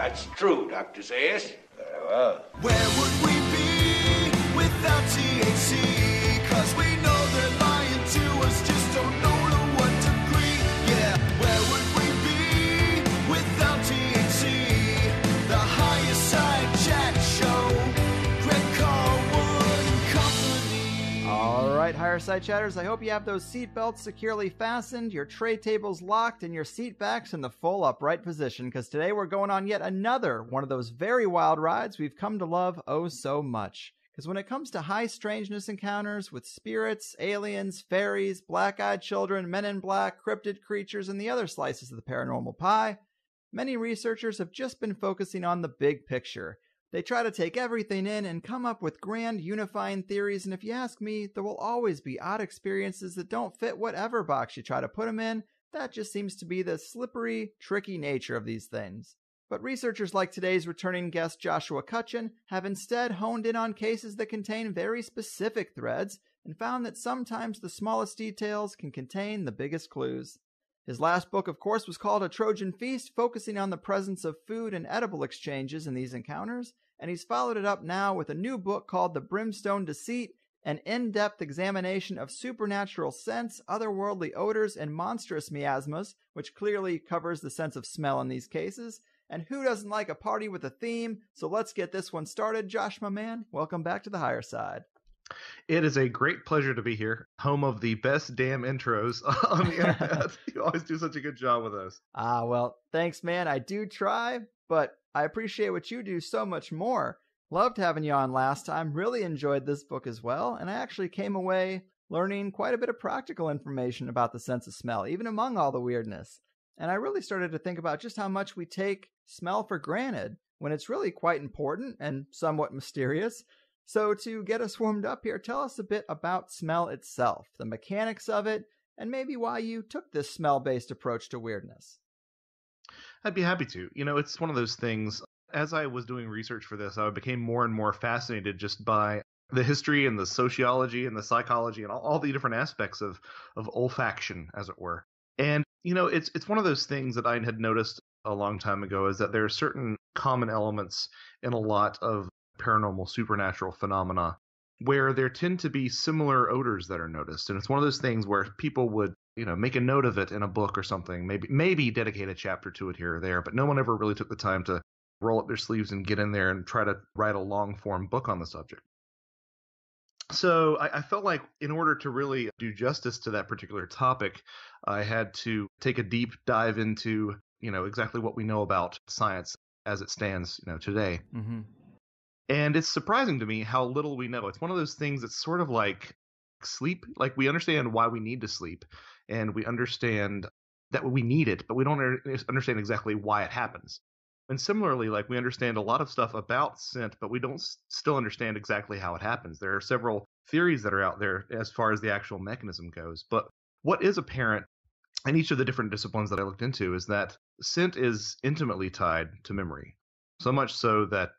That's true, Dr. Zayas. Very well. Where would we be without THC? 'Cause we know they're lying to us, just don't know to what degree. Yeah, where would we be without THC? The Higher Side Chat Show, Greg Carlwood and Company. All right, Higher Side Chatters, I hope you have those seatbelts securely fastened, your tray tables locked, and your seat backs in the full upright position, because today we're going on yet another one of those very wild rides we've come to love oh so much. Because when it comes to high strangeness encounters with spirits, aliens, fairies, black-eyed children, men in black, cryptid creatures, and the other slices of the paranormal pie, many researchers have just been focusing on the big picture. They try to take everything in and come up with grand unifying theories, and if you ask me, there will always be odd experiences that don't fit whatever box you try to put them in. That just seems to be the slippery, tricky nature of these things. But researchers like today's returning guest Joshua Cutchin have instead honed in on cases that contain very specific threads and found that sometimes the smallest details can contain the biggest clues. His last book, of course, was called A Trojan Feast, focusing on the presence of food and edible exchanges in these encounters, and he's followed it up now with a new book called The Brimstone Deceit, an in-depth examination of supernatural scents, otherworldly odors, and monstrous miasmas, which clearly covers the sense of smell in these cases. And who doesn't like a party with a theme? So let's get this one started. Josh, my man, welcome back to the Higher Side. It is a great pleasure to be here, home of the best damn intros on the internet. You always do such a good job with those. Well, thanks, man. I do try, but I appreciate what you do so much more. Loved having you on last time. Really enjoyed this book as well. And I actually came away learning quite a bit of practical information about the sense of smell, even among all the weirdness. And I really started to think about just how much we take smell for granted when it's really quite important and somewhat mysterious. So to get us warmed up here, tell us a bit about smell itself, the mechanics of it, and maybe why you took this smell-based approach to weirdness. I'd be happy to. You know, it's one of those things, as I was doing research for this, I became more and more fascinated just by the history and the sociology and the psychology and all the different aspects of olfaction, as it were. And, you know, it's one of those things that I had noticed a long time ago, is that there are certain common elements in a lot of paranormal supernatural phenomena where there tend to be similar odors that are noticed. And it's one of those things where people would, you know, make a note of it in a book or something, maybe dedicate a chapter to it here or there, but no one ever really took the time to roll up their sleeves and get in there and try to write a long form book on the subject. So I felt like in order to really do justice to that particular topic, I had to take a deep dive into, you know, exactly what we know about science as it stands, you know, today. Mm-hmm. And it's surprising to me how little we know. It's one of those things that's sort of like sleep. Like, we understand why we need to sleep, and we understand that we need it, but we don't understand exactly why it happens. And similarly, like, we understand a lot of stuff about scent, but we don't still understand exactly how it happens. There are several theories that are out there as far as the actual mechanism goes. But what is apparent in each of the different disciplines that I looked into is that scent is intimately tied to memory. So much so that,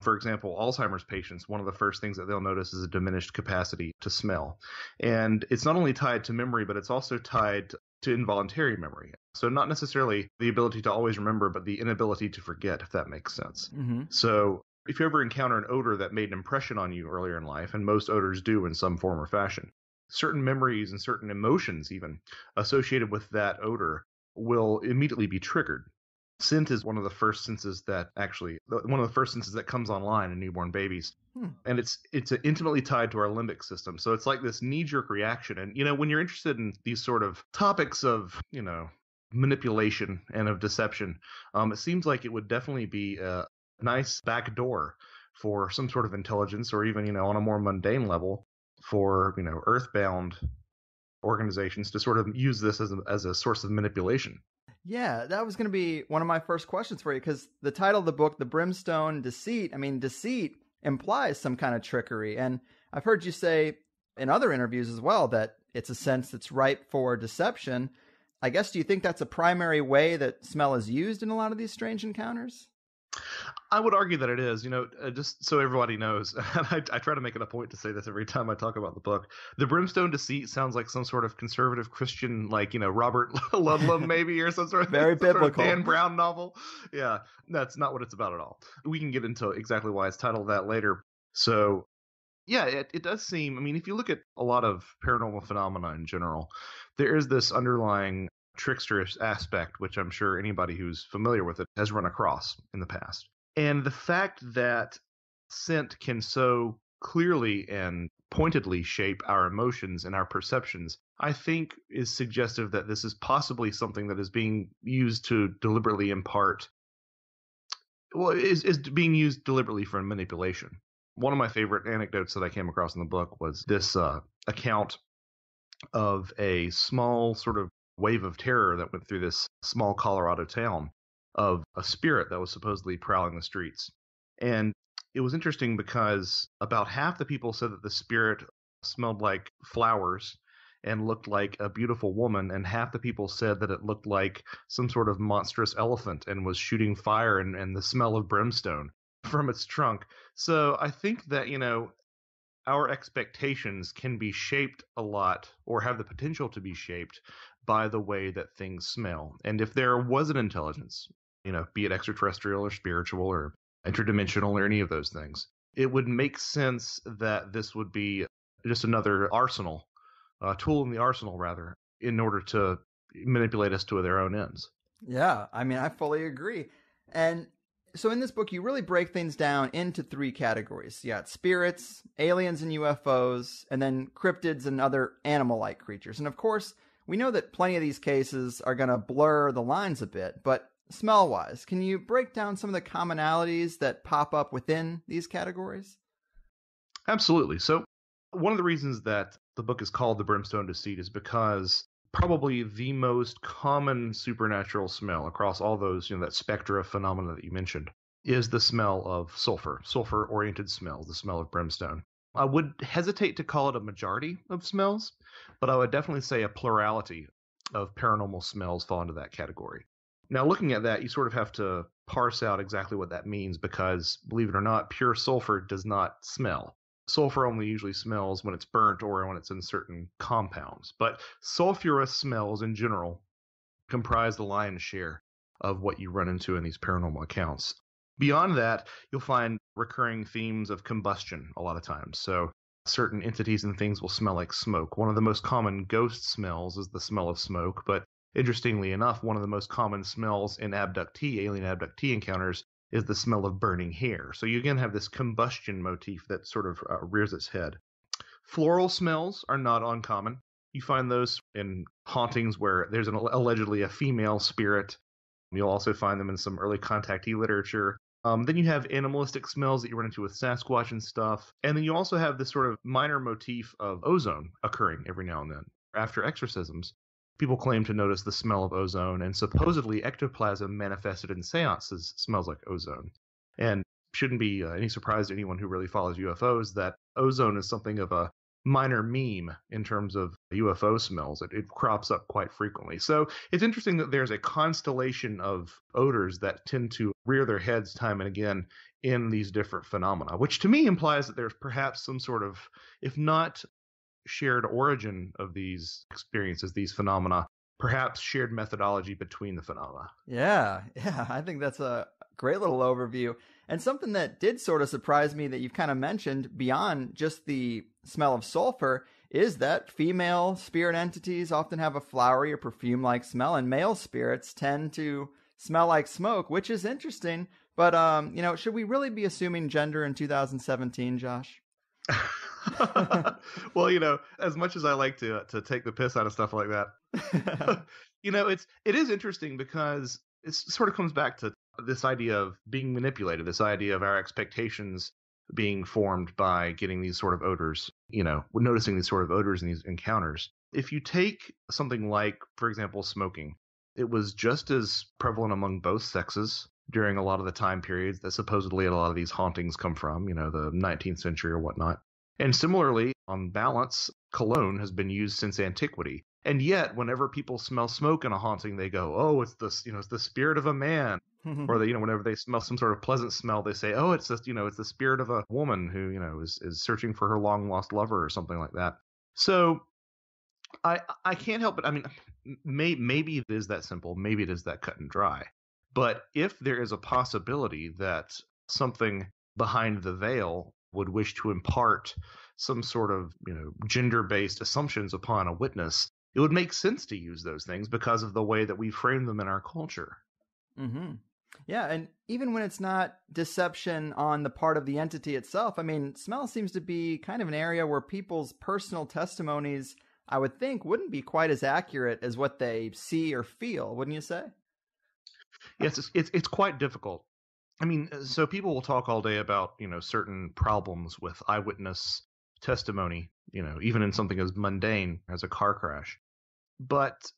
for example, Alzheimer's patients, one of the first things that they'll notice is a diminished capacity to smell. And it's not only tied to memory, but it's also tied to involuntary memory. So not necessarily the ability to always remember, but the inability to forget, if that makes sense. Mm-hmm. So if you ever encounter an odor that made an impression on you earlier in life, and most odors do in some form or fashion, certain memories and certain emotions even associated with that odor will immediately be triggered. Scent is one of the first senses that comes online in newborn babies. And it's intimately tied to our limbic system. So it's like this knee-jerk reaction. And, you know, when you're interested in these sort of topics of, you know, manipulation and of deception, it seems like it would definitely be a nice back door for some sort of intelligence, or even, you know, on a more mundane level for, you know, earthbound organizations to sort of use this as a source of manipulation. Yeah, that was going to be one of my first questions for you, because the title of the book, The Brimstone Deceit, I mean, deceit implies some kind of trickery. And I've heard you say in other interviews as well that it's a sense that's ripe for deception. I guess, do you think that's a primary way that smell is used in a lot of these strange encounters? I would argue that it is, just so everybody knows. And I try to make it a point to say this every time I talk about the book. The Brimstone Deceit sounds like some sort of conservative Christian, Robert Ludlum maybe, or some sort of very biblical Dan Brown novel. Yeah, that's not what it's about at all. We can get into exactly why it's titled that later. So, yeah, it does seem. I mean, if you look at a lot of paranormal phenomena in general, there is this underlying tricksterish aspect, which I'm sure anybody who's familiar with it has run across in the past. And the fact that scent can so clearly and pointedly shape our emotions and our perceptions, I think is suggestive that this is possibly something that is being used to deliberately impart, is being used deliberately for manipulation. One of my favorite anecdotes that I came across in the book was this account of a small sort of wave of terror that went through this small Colorado town of a spirit that was supposedly prowling the streets. And it was interesting because about half the people said that the spirit smelled like flowers and looked like a beautiful woman, and half the people said that it looked like some sort of monstrous elephant and was shooting fire and the smell of brimstone from its trunk. So I think that, our expectations can be shaped a lot, or have the potential to be shaped, by the way that things smell. And if there was an intelligence, be it extraterrestrial or spiritual or interdimensional or any of those things, it would make sense that this would be just another arsenal, tool in the arsenal, rather, in order to manipulate us to their own ends. Yeah, I mean, I fully agree. And so in this book, you really break things down into 3 categories. You got spirits, aliens and UFOs, and then cryptids and other animal-like creatures. And of course, we know that plenty of these cases are going to blur the lines a bit, but smell-wise, can you break down some of the commonalities that pop up within these categories? Absolutely. So one of the reasons that the book is called The Brimstone Deceit is because probably the most common supernatural smell across all those, that spectra of phenomena that you mentioned, is the smell of sulfur-oriented smells, the smell of brimstone. I would hesitate to call it a majority of smells, but I would definitely say a plurality of paranormal smells fall into that category. Now, looking at that, you sort of have to parse out exactly what that means because, believe it or not, pure sulfur does not smell. Sulfur only usually smells when it's burnt or when it's in certain compounds. But sulfurous smells in general comprise the lion's share of what you run into in these paranormal accounts. Beyond that, you'll find recurring themes of combustion a lot of times. So certain entities and things will smell like smoke. One of the most common ghost smells is the smell of smoke, but interestingly enough, one of the most common smells in alien abductee encounters is the smell of burning hair. So you again have this combustion motif that sort of rears its head. Floral smells are not uncommon. You find those in hauntings where there's allegedly a female spirit. You'll also find them in some early contactee literature. Then you have animalistic smells that you run into with Sasquatch and stuff. And then you also have this sort of minor motif of ozone occurring every now and then. After exorcisms, people claim to notice the smell of ozone, and supposedly ectoplasm manifested in seances smells like ozone. And shouldn't be any surprise to anyone who really follows UFOs that ozone is something of a minor meme in terms of UFO smells. It crops up quite frequently. So it's interesting that there's a constellation of odors that tend to rear their heads time and again in these different phenomena, which to me implies that there's perhaps some sort of, if not shared origin of these experiences, these phenomena, perhaps shared methodology between the phenomena. Yeah, I think that's a great little overview. And something that did sort of surprise me that you've kind of mentioned beyond just the smell of sulfur is that female spirit entities often have a flowery or perfume-like smell, and male spirits tend to smell like smoke, which is interesting. But, should we really be assuming gender in 2017, Josh? Well, as much as I like to take the piss out of stuff like that, it is interesting because it sort of comes back to this idea of being manipulated, this idea of our expectations being formed by getting these sort of odors, noticing these sort of odors in these encounters. If you take something like, for example, smoking, it was just as prevalent among both sexes during a lot of the time periods that supposedly a lot of these hauntings come from, the 19th century or whatnot. And similarly, on balance, cologne has been used since antiquity. And yet, whenever people smell smoke in a haunting, they go, "Oh, it's it's the spirit of a man." Or they, whenever they smell some sort of pleasant smell, they say, "Oh, it's just, it's the spirit of a woman who, is searching for her long lost lover," or something like that. So I can't help it. I mean, maybe it is that simple. Maybe it is that cut and dry. But if there is a possibility that something behind the veil would wish to impart some sort of, gender-based assumptions upon a witness, it would make sense to use those things because of the way that we frame them in our culture. Mm-hmm. Yeah, and even when it's not deception on the part of the entity itself, I mean, smell seems to be kind of an area where people's personal testimonies, I would think, wouldn't be quite as accurate as what they see or feel, wouldn't you say? Yes, it's quite difficult. I mean, so people will talk all day about, certain problems with eyewitness testimony, even in something as mundane as a car crash. But,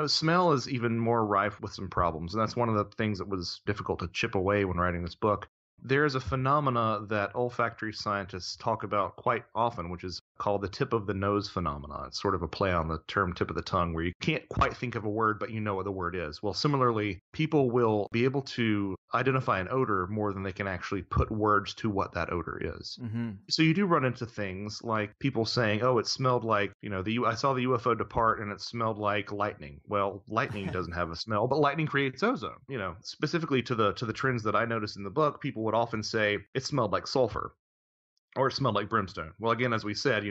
smell is even more rife with some problems. And that's one of the things that was difficult to chip away when writing this book. There is a phenomena that olfactory scientists talk about quite often, which is called the tip of the nose phenomena. It's sort of a play on the term tip of the tongue, where you can't quite think of a word, but you know what the word is. Well, similarly, people will be able to identify an odor more than they can actually put words to what that odor is. Mm-hmm. So you do run into things like people saying, "Oh, it smelled like, I saw the UFO depart and it smelled like lightning." Well, lightning doesn't have a smell, but lightning creates ozone. Specifically to the trends that I noticed in the book, people would often say it smelled like sulfur. Or it smelled like brimstone. Well, again, as we said,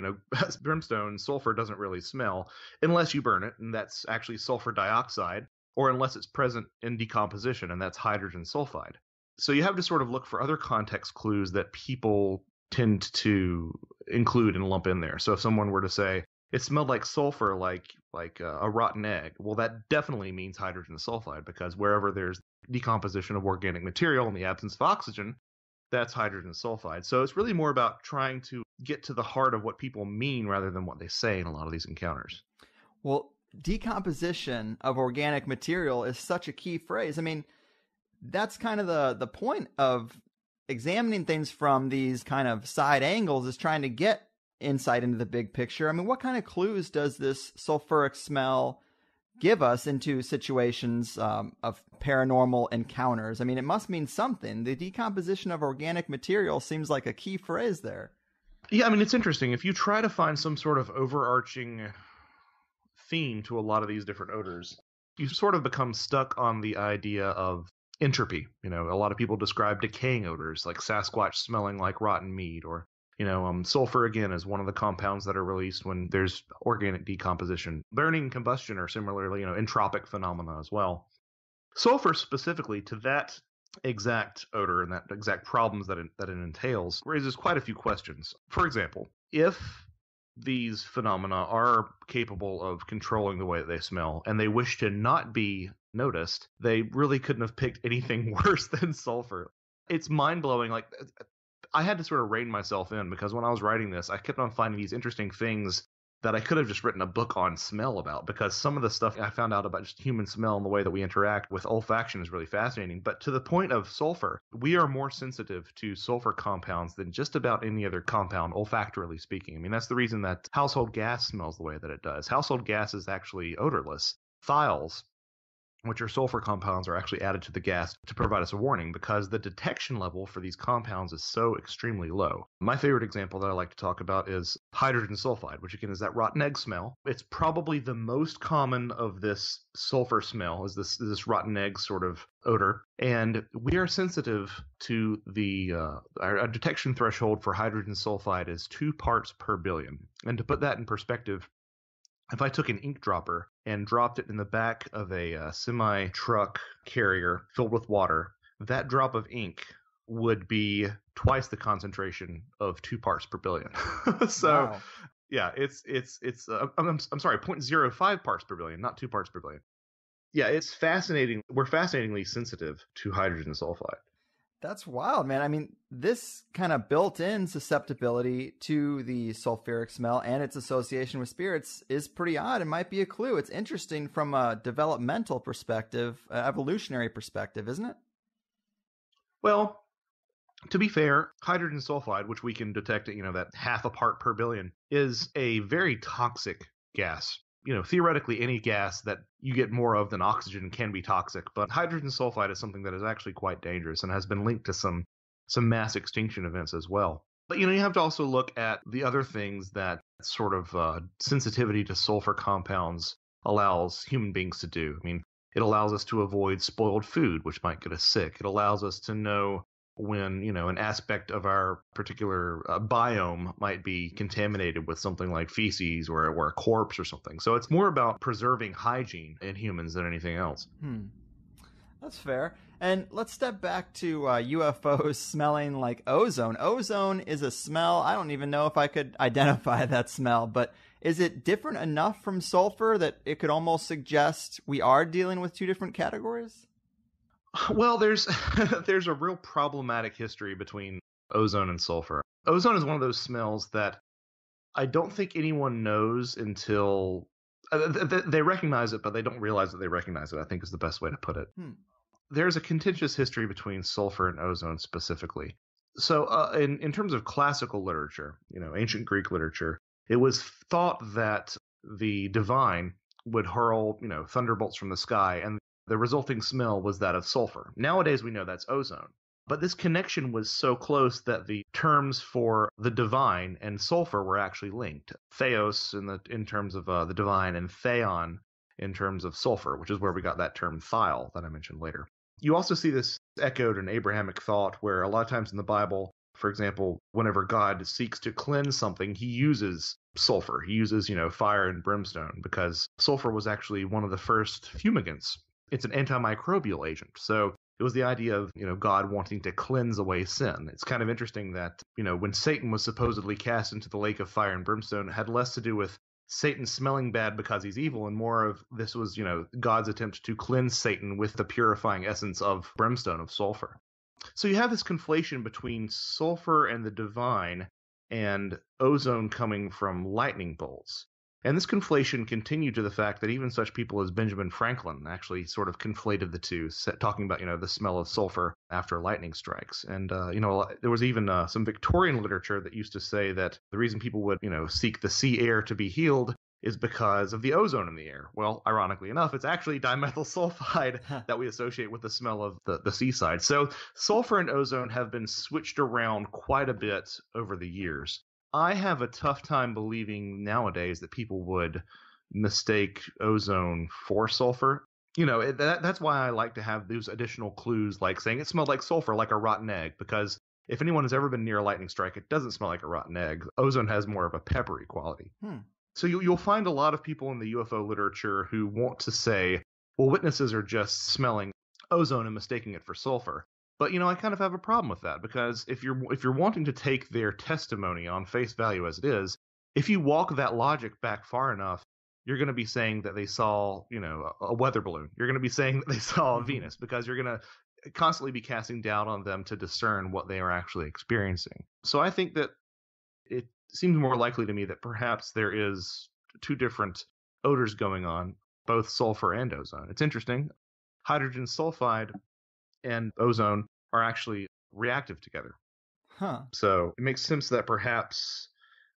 brimstone, sulfur doesn't really smell unless you burn it, and that's actually sulfur dioxide, or unless it's present in decomposition, and that's hydrogen sulfide. So you have to sort of look for other context clues that people tend to include and lump in there. So if someone were to say, it smelled like sulfur, like a rotten egg, well, that definitely means hydrogen sulfide, because wherever there's decomposition of organic material in the absence of oxygen, that's hydrogen sulfide. So it's really more about trying to get to the heart of what people mean rather than what they say in a lot of these encounters. Well, decomposition of organic material is such a key phrase. I mean, that's kind of the point of examining things from these kind of side angles, is trying to get insight into the big picture. I mean, what kind of clues does this sulfuric smell give us into situations of paranormal encounters? I mean, it must mean something. The decomposition of organic material seems like a key phrase there. Yeah, I mean, it's interesting. If you try to find some sort of overarching theme to a lot of these different odors, you sort of become stuck on the idea of entropy. A lot of people describe decaying odors, like Sasquatch smelling like rotten meat, or sulfur, again, is one of the compounds that are released when there's organic decomposition. Burning and combustion are similarly, entropic phenomena as well. Sulfur specifically, to that exact odor and that exact problems that it entails, raises quite a few questions. For example, if these phenomena are capable of controlling the way that they smell, and they wish to not be noticed, they really couldn't have picked anything worse than sulfur. It's mind-blowing. Like, I had to sort of rein myself in, because when I was writing this, I kept on finding these interesting things that I could have just written a book on smell about, because some of the stuff I found out about just human smell and the way that we interact with olfaction is really fascinating. But to the point of sulfur, we are more sensitive to sulfur compounds than just about any other compound, olfactorily speaking. I mean, that's the reason that household gas smells the way that it does. Household gas is actually odorless. Thiols, which are sulfur compounds, are actually added to the gas to provide us a warning, because the detection level for these compounds is so extremely low. My favorite example that I like to talk about is hydrogen sulfide, which again is that rotten egg smell. It's probably the most common of this sulfur smell, is this rotten egg sort of odor. And we are sensitive to our detection threshold for hydrogen sulfide is 2 parts per billion. And to put that in perspective, if I took an ink dropper and dropped it in the back of a semi-truck carrier filled with water, that drop of ink would be twice the concentration of 2 parts per billion. So, wow. Yeah, it's I'm sorry, 0.05 parts per billion, not 2 parts per billion. Yeah, it's fascinating. We're fascinatingly sensitive to hydrogen sulfide. That's wild, man. I mean, this kind of built-in susceptibility to the sulfuric smell and its association with spirits is pretty odd. It might be a clue. It's interesting from a developmental perspective, evolutionary perspective, isn't it? Well, to be fair, hydrogen sulfide, which we can detect at, that 0.5 part per billion, is a very toxic gas. theoretically any gas that you get more of than oxygen can be toxic, but hydrogen sulfide is something that is actually quite dangerous and has been linked to some mass extinction events as well. But, you have to also look at the other things that sort of sensitivity to sulfur compounds allows human beings to do. I mean, it allows us to avoid spoiled food, which might get us sick. It allows us to know when, an aspect of our particular biome might be contaminated with something like feces or a corpse or something. So it's more about preserving hygiene in humans than anything else. That's fair. And let's step back to UFOs smelling like ozone. Ozone is a smell. I don't even know if I could identify that smell, but is it different enough from sulfur that it could almost suggest we are dealing with two different categories? Well, there's a real problematic history between ozone and sulfur. Ozone is one of those smells that I don't think anyone knows until they recognize it, but they don't realize that they recognize it, I think is the best way to put it. There's a contentious history between sulfur and ozone specifically. So in terms of classical literature, ancient Greek literature, it was thought that the divine would hurl, thunderbolts from the sky, and the resulting smell was that of sulfur. Nowadays, we know that's ozone. But this connection was so close that the terms for the divine and sulfur were actually linked. Theos in terms of the divine, and theon in terms of sulfur, which is where we got that term thiol that I mentioned later. You also see this echoed in Abrahamic thought, where a lot of times in the Bible, for example, whenever God seeks to cleanse something, he uses sulfur. He uses, fire and brimstone, because sulfur was actually one of the first fumigants. It's an antimicrobial agent. So it was the idea of, God wanting to cleanse away sin. It's kind of interesting that, when Satan was supposedly cast into the lake of fire and brimstone, it had less to do with Satan smelling bad because he's evil, and more of this was, God's attempt to cleanse Satan with the purifying essence of brimstone, of sulfur. So you have this conflation between sulfur and the divine and ozone coming from lightning bolts. And this conflation continued to the fact that even such people as Benjamin Franklin actually sort of conflated the two, talking about, the smell of sulfur after lightning strikes. And, there was even some Victorian literature that used to say that the reason people would, seek the sea air to be healed is because of the ozone in the air. Well, ironically enough, it's actually dimethyl sulfide that we associate with the smell of the seaside. So sulfur and ozone have been switched around quite a bit over the years. I have a tough time believing nowadays that people would mistake ozone for sulfur. That's why I like to have those additional clues, like saying it smelled like sulfur, like a rotten egg, because if anyone has ever been near a lightning strike, it doesn't smell like a rotten egg. Ozone has more of a peppery quality. So you'll find a lot of people in the UFO literature who want to say, well, witnesses are just smelling ozone and mistaking it for sulfur. But, I kind of have a problem with that, because if you're wanting to take their testimony on face value as it is, if you walk that logic back far enough, you're going to be saying that they saw, a weather balloon. You're going to be saying that they saw Venus, because you're going to constantly be casting doubt on them to discern what they are actually experiencing. So I think that it seems more likely to me that perhaps there is two different odors going on, both sulfur and ozone. It's interesting. Hydrogen sulfide and ozone are actually reactive together. So it makes sense that perhaps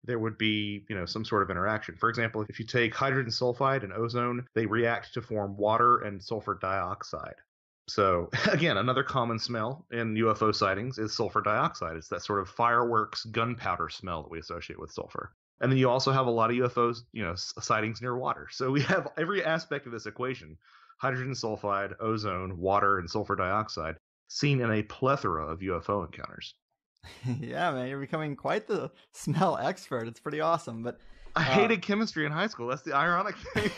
there would be, some sort of interaction. For example, if you take hydrogen sulfide and ozone, they react to form water and sulfur dioxide. So again, another common smell in UFO sightings is sulfur dioxide. It's that sort of fireworks, gunpowder smell that we associate with sulfur. And then you also have a lot of UFOs, sightings near water. So we have every aspect of this equation: hydrogen sulfide, ozone, water, and sulfur dioxide, seen in a plethora of UFO encounters. Yeah, man, you're becoming quite the smell expert. It's pretty awesome. But I hated chemistry in high school. That's the ironic thing.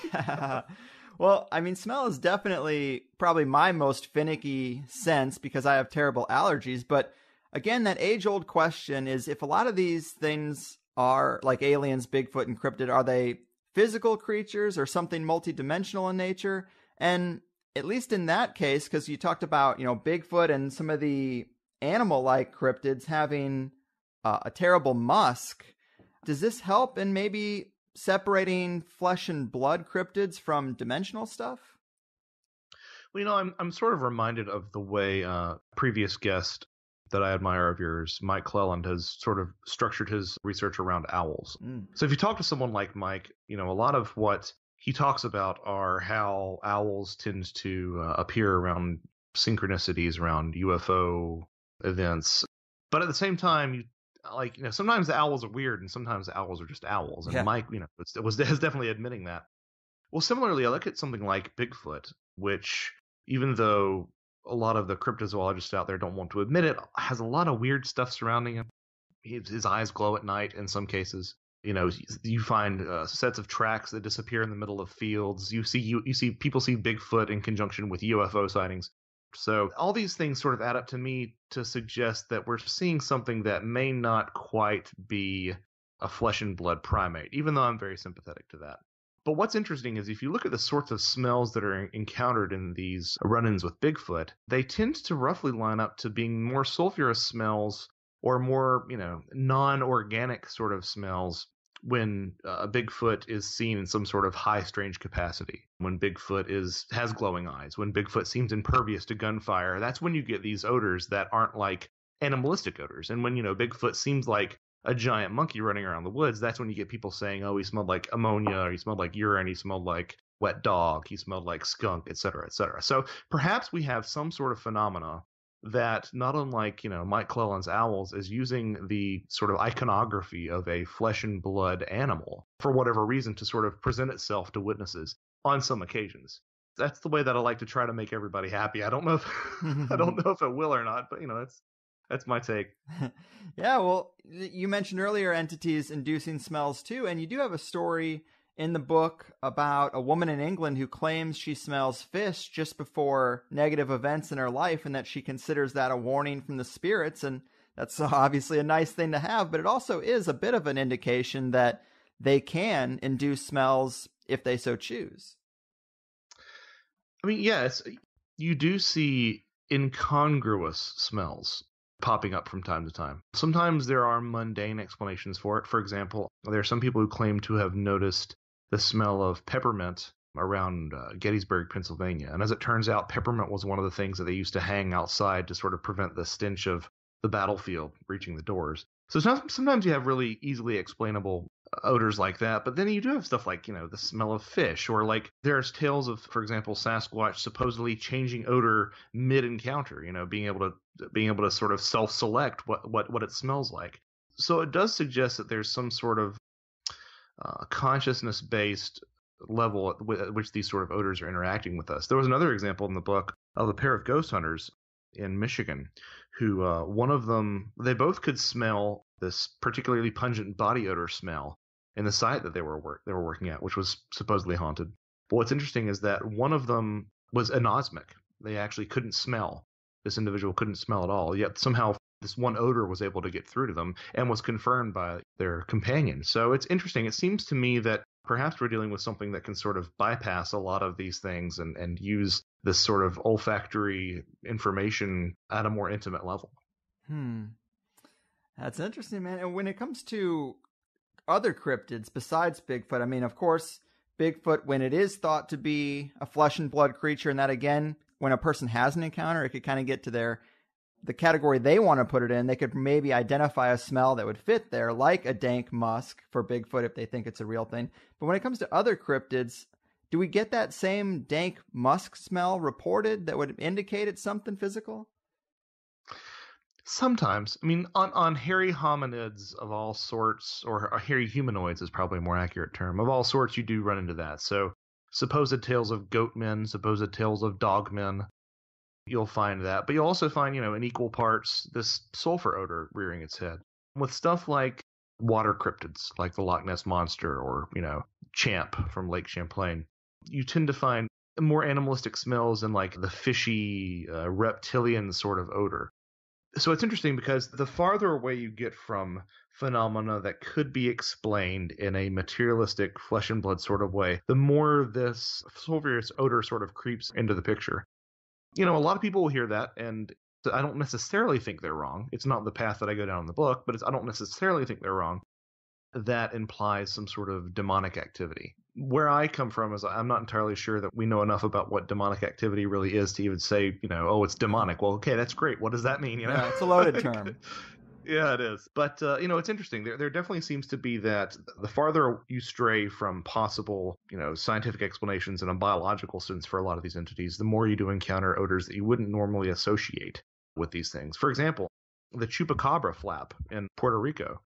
Well, I mean, smell is definitely probably my most finicky sense because I have terrible allergies. But again, that age-old question is, if a lot of these things are like aliens, Bigfoot, and cryptid, are they physical creatures or something multidimensional in nature? And at least in that case, because you talked about, Bigfoot and some of the animal-like cryptids having a terrible musk, does this help in maybe separating flesh and blood cryptids from dimensional stuff? Well, I'm sort of reminded of the way previous guest that I admire of yours, Mike Cleland, has sort of structured his research around owls. So if you talk to someone like Mike, a lot of what he talks about are how owls tend to appear around synchronicities, around UFO events. But at the same time, sometimes the owls are weird and sometimes the owls are just owls. And Yeah. Mike, is definitely admitting that. Well, similarly, I look at something like Bigfoot, which, even though a lot of the cryptozoologists out there don't want to admit it, has a lot of weird stuff surrounding him. His eyes glow at night in some cases. You find sets of tracks that disappear in the middle of fields. You see people see Bigfoot in conjunction with UFO sightings. So all these things sort of add up to me to suggest that we're seeing something that may not quite be a flesh and blood primate, even though I'm very sympathetic to that. But what's interesting is if you look at the sorts of smells that are encountered in these run-ins with Bigfoot, they tend to roughly line up to being more sulfurous smells or more, non-organic sort of smells when a Bigfoot is seen in some sort of high strange capacity. When Bigfoot has glowing eyes, when Bigfoot seems impervious to gunfire, that's when you get these odors that aren't like animalistic odors. And when, Bigfoot seems like a giant monkey running around the woods, that's when you get people saying, oh, he smelled like ammonia, or he smelled like urine, he smelled like wet dog, he smelled like skunk, et cetera, et cetera. So perhaps we have some sort of phenomena that, not unlike, Mike Clelland's owls, is using the sort of iconography of a flesh and blood animal for whatever reason to sort of present itself to witnesses on some occasions. That's the way that I like to try to make everybody happy. I don't know if I don't know if it will or not, but that's my take. Yeah, well, you mentioned earlier entities inducing smells too, and you do have a story in the book about a woman in England who claims she smells fish just before negative events in her life, and that she considers that a warning from the spirits. And that's obviously a nice thing to have, but it also is a bit of an indication that they can induce smells if they so choose. I mean, yes, you do see incongruous smells popping up from time to time. Sometimes there are mundane explanations for it. For example, there are some people who claim to have noticed the smell of peppermint around Gettysburg, Pennsylvania. And as it turns out, peppermint was one of the things that they used to hang outside to sort of prevent the stench of the battlefield reaching the doors. So sometimes you have really easily explainable odors like that, but then you do have stuff like, the smell of fish, or like there's tales of, for example, Sasquatch supposedly changing odor mid-encounter, being able to sort of self-select what it smells like. So it does suggest that there's some sort of consciousness-based level at which these sort of odors are interacting with us. There was another example in the book of a pair of ghost hunters in Michigan who one of them, they both could smell this particularly pungent body odor smell in the site that they were working at, which was supposedly haunted. But what's interesting is that one of them was anosmic. They actually couldn't smell. This individual couldn't smell at all, yet somehow this one odor was able to get through to them and was confirmed by their companion. So it's interesting. It seems to me that perhaps we're dealing with something that can sort of bypass a lot of these things and use this sort of olfactory information at a more intimate level. That's interesting, man. And when it comes to other cryptids besides Bigfoot, I mean, of course, Bigfoot, when it is thought to be a flesh and blood creature, and that, again, when a person has an encounter, it could kind of get to the category they want to put it in. They could maybe identify a smell that would fit there, like a dank musk for Bigfoot if they think it's a real thing. But when it comes to other cryptids, do we get that same dank musk smell reported that would indicate it's something physical? Sometimes. I mean, on hairy hominids of all sorts, or hairy humanoids is probably a more accurate term, of all sorts, you do run into that. So supposed tales of goat men, supposed tales of dog men, you'll find that. But you'll also find, in equal parts, this sulfur odor rearing its head. With stuff like water cryptids, like the Loch Ness Monster or, Champ from Lake Champlain, you tend to find more animalistic smells and like the fishy, reptilian sort of odor. So it's interesting because the farther away you get from phenomena that could be explained in a materialistic flesh and blood sort of way, the more this sulfurous odor sort of creeps into the picture. A lot of people will hear that, and I don't necessarily think they're wrong. It's not the path that I go down in the book, but I don't necessarily think they're wrong. That implies some sort of demonic activity. Where I come from is I'm not entirely sure that we know enough about what demonic activity really is to even say, oh, it's demonic. Well, okay, that's great. What does that mean? Yeah, it's a loaded term. Yeah, it is. But, it's interesting. There definitely seems to be that the farther you stray from possible, scientific explanations in a biological sense for a lot of these entities, the more you do encounter odors that you wouldn't normally associate with these things. For example, the chupacabra flap in Puerto Rico.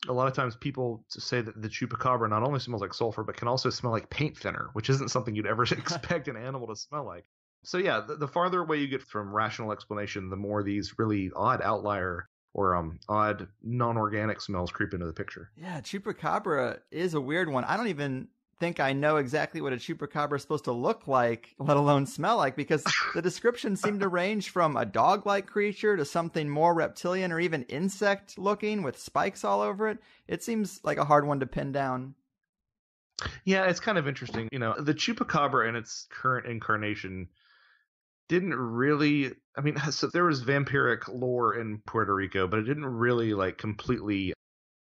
A lot of times people say that the chupacabra not only smells like sulfur, but can also smell like paint thinner, which isn't something you'd ever expect an animal to smell like. So yeah, the farther away you get from rational explanation, the more these really odd outlier or odd non-organic smells creep into the picture. Yeah, chupacabra is a weird one. I don't even think I know exactly what a chupacabra is supposed to look like, let alone smell like, because the descriptions seem to range from a dog-like creature to something more reptilian or even insect-looking with spikes all over it. It seems like a hard one to pin down. Yeah, it's kind of interesting. The chupacabra in its current incarnation didn't really, so there was vampiric lore in Puerto Rico, but it didn't really completely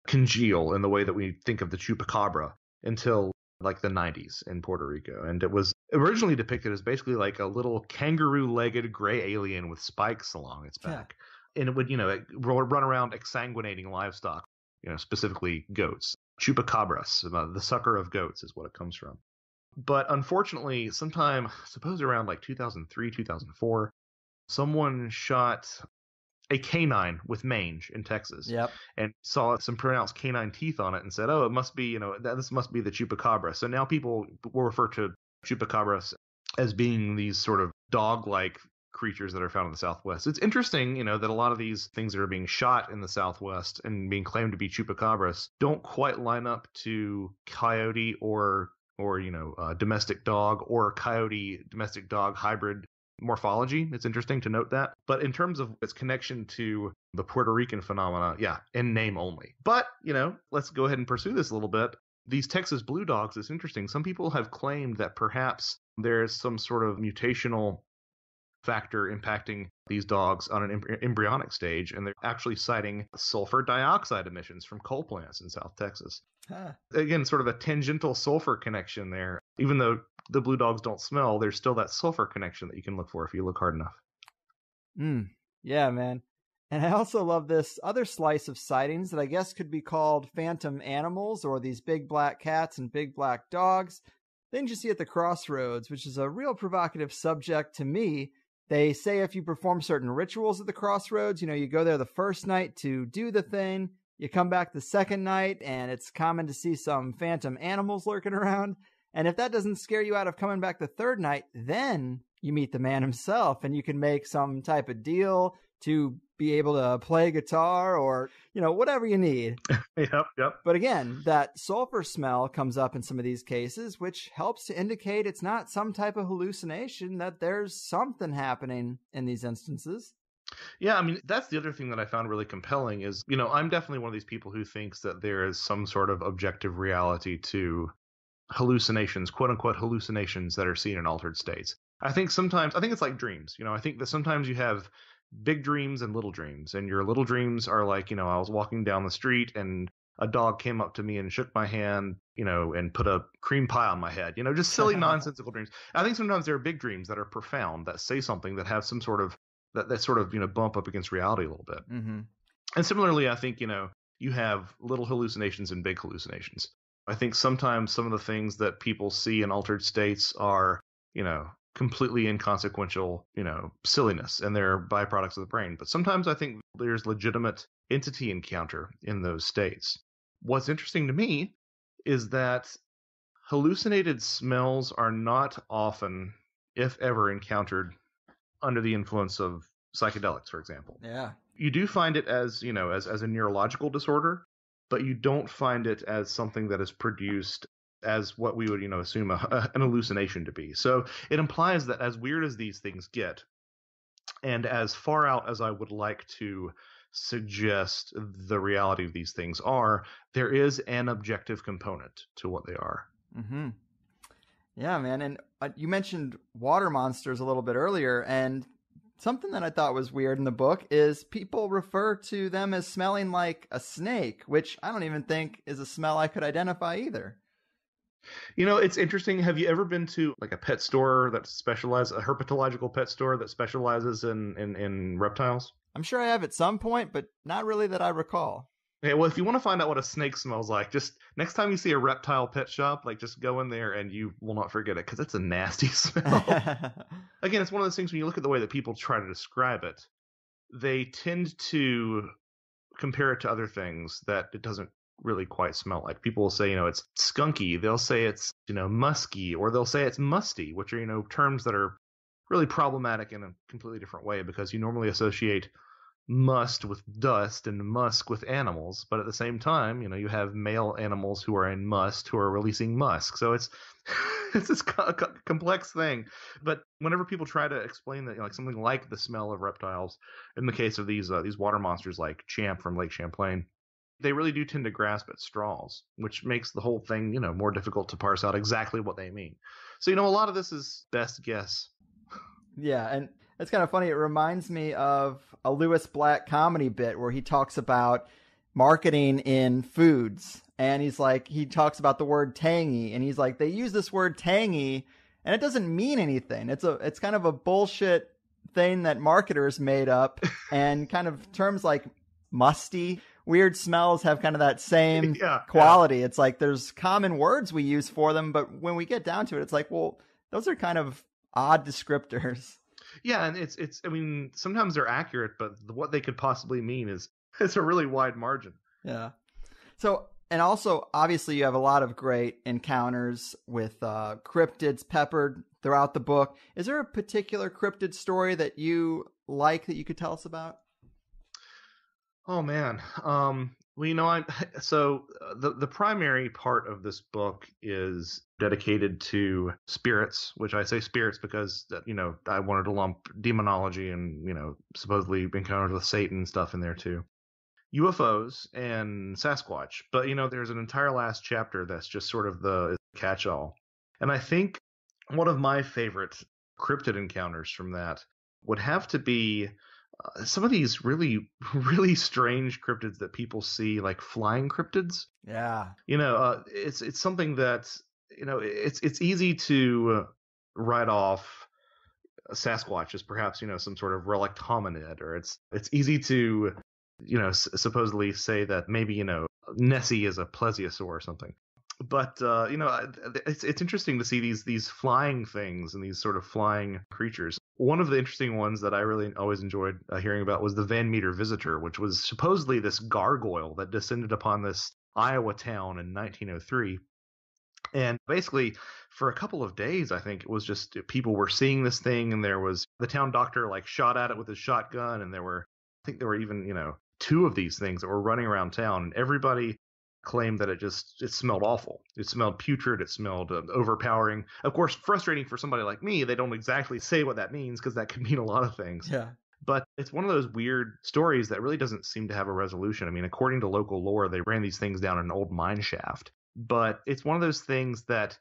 congeal in the way that we think of the chupacabra until the 90s in Puerto Rico. And it was originally depicted as basically like a little kangaroo-legged gray alien with spikes along its back. Yeah. And it would, run around exsanguinating livestock, specifically goats. Chupacabras, the sucker of goats is what it comes from. But unfortunately, sometime, I suppose around 2003, 2004, someone shot a canine with mange in Texas. Yep. And saw some pronounced canine teeth on it and said, oh, it must be, this must be the chupacabra. So now people will refer to chupacabras as being these sort of dog-like creatures that are found in the Southwest. It's interesting, that a lot of these things that are being shot in the Southwest and being claimed to be chupacabras don't quite line up to coyote or domestic dog or coyote domestic dog hybrid morphology. It's interesting to note that. But in terms of its connection to the Puerto Rican phenomena, yeah, in name only. But, let's go ahead and pursue this a little bit. These Texas blue dogs, it's interesting. Some people have claimed that perhaps there's some sort of mutational factor impacting these dogs on an embryonic stage, and they're actually citing sulfur dioxide emissions from coal plants in South Texas. Huh. Again, sort of a tangential sulfur connection there. Even though the blue dogs don't smell, there's still that sulfur connection that you can look for if you look hard enough. Yeah, man. And I also love this other slice of sightings that I guess could be called phantom animals, or these big black cats and big black dogs. Things you see at the crossroads, which is a real provocative subject to me. They say if you perform certain rituals at the crossroads, you go there the first night to do the thing, you come back the second night, and it's common to see some phantom animals lurking around. And if that doesn't scare you out of coming back the third night, then you meet the man himself, and you can make some type of deal to be able to play guitar or, whatever you need. Yep. But again, that sulfur smell comes up in some of these cases, which helps to indicate it's not some type of hallucination, that there's something happening in these instances. Yeah, that's the other thing that I found really compelling is, I'm definitely one of these people who thinks that there is some sort of objective reality to hallucinations, quote unquote hallucinations that are seen in altered states. I think it's like dreams. I think that sometimes you have big dreams and little dreams, and your little dreams are like, I was walking down the street and a dog came up to me and shook my hand, and put a cream pie on my head, just silly nonsensical dreams. I think sometimes there are big dreams that are profound, that say something, that have some sort of that sort of bump up against reality a little bit. Mm-hmm. And similarly, I think you have little hallucinations and big hallucinations. I think sometimes some of the things that people see in altered states are completely inconsequential, silliness, and they're byproducts of the brain. But sometimes I think there's legitimate entity encounter in those states. What's interesting to me is that hallucinated smells are not often, if ever, encountered under the influence of psychedelics, for example. Yeah. You do find it as, as a neurological disorder, but you don't find it as something that is produced as what we would, assume an hallucination to be. So it implies that as weird as these things get, and as far out as I would like to suggest the reality of these things are, there is an objective component to what they are. Mm-hmm. Yeah, man. And you mentioned water monsters a little bit earlier, and something that I thought was weird in the book is people refer to them as smelling like a snake, which I don't even think is a smell I could identify either. It's interesting. Have you ever been to a pet store that specializes, a herpetological pet store that specializes in reptiles? I'm sure I have at some point, but not really that I recall. Yeah, well, if you want to find out what a snake smells like, just next time you see a reptile pet shop, like just go in there and you will not forget it because it's a nasty smell. Again, it's one of those things when you look at the way that people try to describe it, they tend to compare it to other things that it doesn't really quite smell like. People will say, it's skunky. They'll say it's, musky, or they'll say it's musty, which are, terms that are really problematic in a completely different way because you normally associate must with dust and musk with animals, but at the same time, you have male animals who are in must who are releasing musk. So it's this complex thing. But whenever people try to explain that, like something like the smell of reptiles, in the case of these water monsters like Champ from Lake Champlain, they really do tend to grasp at straws, which makes the whole thing, more difficult to parse out exactly what they mean. So, a lot of this is best guess. Yeah, and it's kind of funny. It reminds me of a Lewis Black comedy bit where he talks about marketing in foods. And he talks about the word tangy. And he's like, they use this word tangy and it doesn't mean anything. It's kind of a bullshit thing that marketers made up. And kind of terms like musty, weird smells have kind of that same quality. Yeah. It's like there's common words we use for them. But when we get down to it, it's like, well, those are kind of odd descriptors. Yeah, and it's sometimes they're accurate, but what they could possibly mean is it's a really wide margin. Yeah. So, and also, obviously, you have a lot of great encounters with cryptids peppered throughout the book. Is there a particular cryptid story that you like that you could tell us about? Oh, man. The primary part of this book is dedicated to spirits, which I say spirits because, I wanted to lump demonology and, supposedly encounters with Satan and stuff in there too. UFOs and Sasquatch. But, there's an entire last chapter that's just sort of the catch-all. And I think one of my favorite cryptid encounters from that would have to be some of these really, really strange cryptids that people see, like flying cryptids. Yeah. It's something that, it's easy to write off Sasquatch as perhaps, some sort of relict hominid, or it's easy to, supposedly say that maybe, Nessie is a plesiosaur or something. But, it's interesting to see these flying things and these sort of flying creatures. One of the interesting ones that I really always enjoyed hearing about was the Van Meter Visitor, which was supposedly this gargoyle that descended upon this Iowa town in 1903. And basically, for a couple of days, I think it was just people were seeing this thing, and there was the town doctor shot at it with his shotgun, and there were even, two of these things that were running around town, and everybody claimed that it smelled awful. It smelled putrid. It smelled overpowering. Of course, frustrating for somebody like me. They don't exactly say what that means because that could mean a lot of things. Yeah. But it's one of those weird stories that really doesn't seem to have a resolution. I mean, according to local lore, they ran these things down an old mine shaft. But it's one of those things that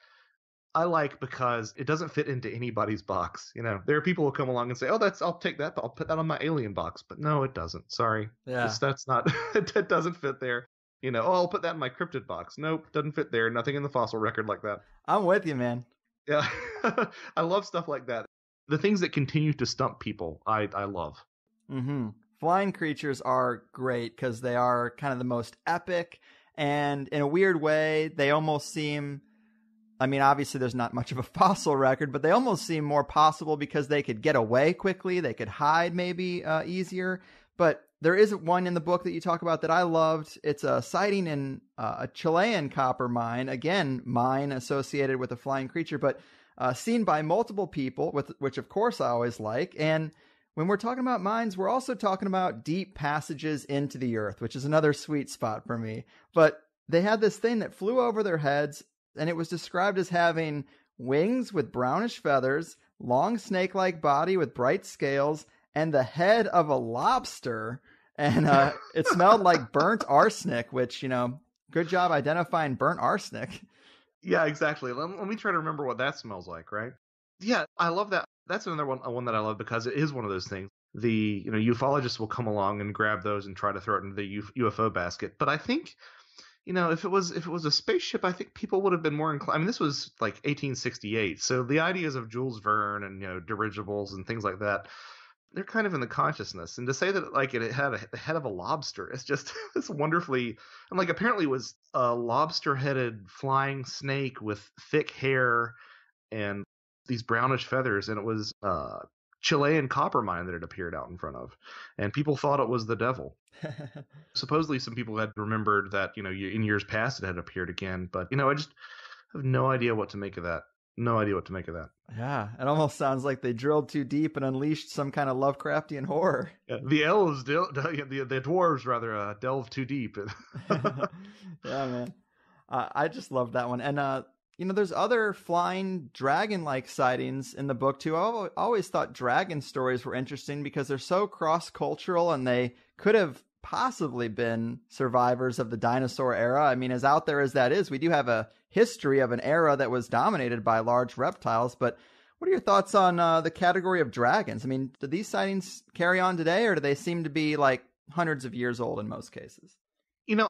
I like because it doesn't fit into anybody's box. There are people who come along and say, "Oh, I'll take that, but I'll put that on my alien box." But no, it doesn't. Sorry. Yeah. That's not. It doesn't fit there. I'll put that in my cryptid box. Nope, doesn't fit there. Nothing in the fossil record like that. I'm with you, man. Yeah. I love stuff like that. The things that continue to stump people, I love. Mm-hmm. Flying creatures are great because they are kind of the most epic, and in a weird way, they almost seem, obviously there's not much of a fossil record, but they almost seem more possible because they could get away quickly. They could hide maybe easier. But there is one in the book that you talk about that I loved. It's a sighting in a Chilean copper mine. Again, mine associated with a flying creature, but seen by multiple people, which of course I always like. And when we're talking about mines, we're also talking about deep passages into the earth, which is another sweet spot for me. But they had this thing that flew over their heads, and it was described as having wings with brownish feathers, long snake-like body with bright scales, and the head of a lobster. And it smelled like burnt arsenic, which, good job identifying burnt arsenic. Yeah, exactly. Let me try to remember what that smells like, right? Yeah, I love that. That's another one that I love because it is one of those things. The ufologists will come along and grab those and try to throw it into the UFO basket. But I think, if it was a spaceship, I think people would have been more inclined. This was like 1868, so the ideas of Jules Verne and dirigibles and things like that, they're kind of in the consciousness. And to say that like it had the head of a lobster, it's just it's wonderfully, and like apparently it was a lobster-headed flying snake with thick hair and these brownish feathers, and it was Chilean copper mine that it appeared out in front of, and people thought it was the devil. Supposedly some people had remembered that, in years past it had appeared again, but I just have no idea what to make of that. No idea what to make of that. Yeah, it almost sounds like they drilled too deep and unleashed some kind of Lovecraftian horror. Yeah, the elves, the dwarves rather, delve too deep. Yeah, man. I just love that one. And, there's other flying dragon-like sightings in the book, too. I always thought dragon stories were interesting because they're so cross-cultural, and they could have possibly been survivors of the dinosaur era. I mean, as out there as that is, we do have a history of an era that was dominated by large reptiles. But what are your thoughts on the category of dragons? I mean, do these sightings carry on today, or do they seem to be like hundreds of years old in most cases?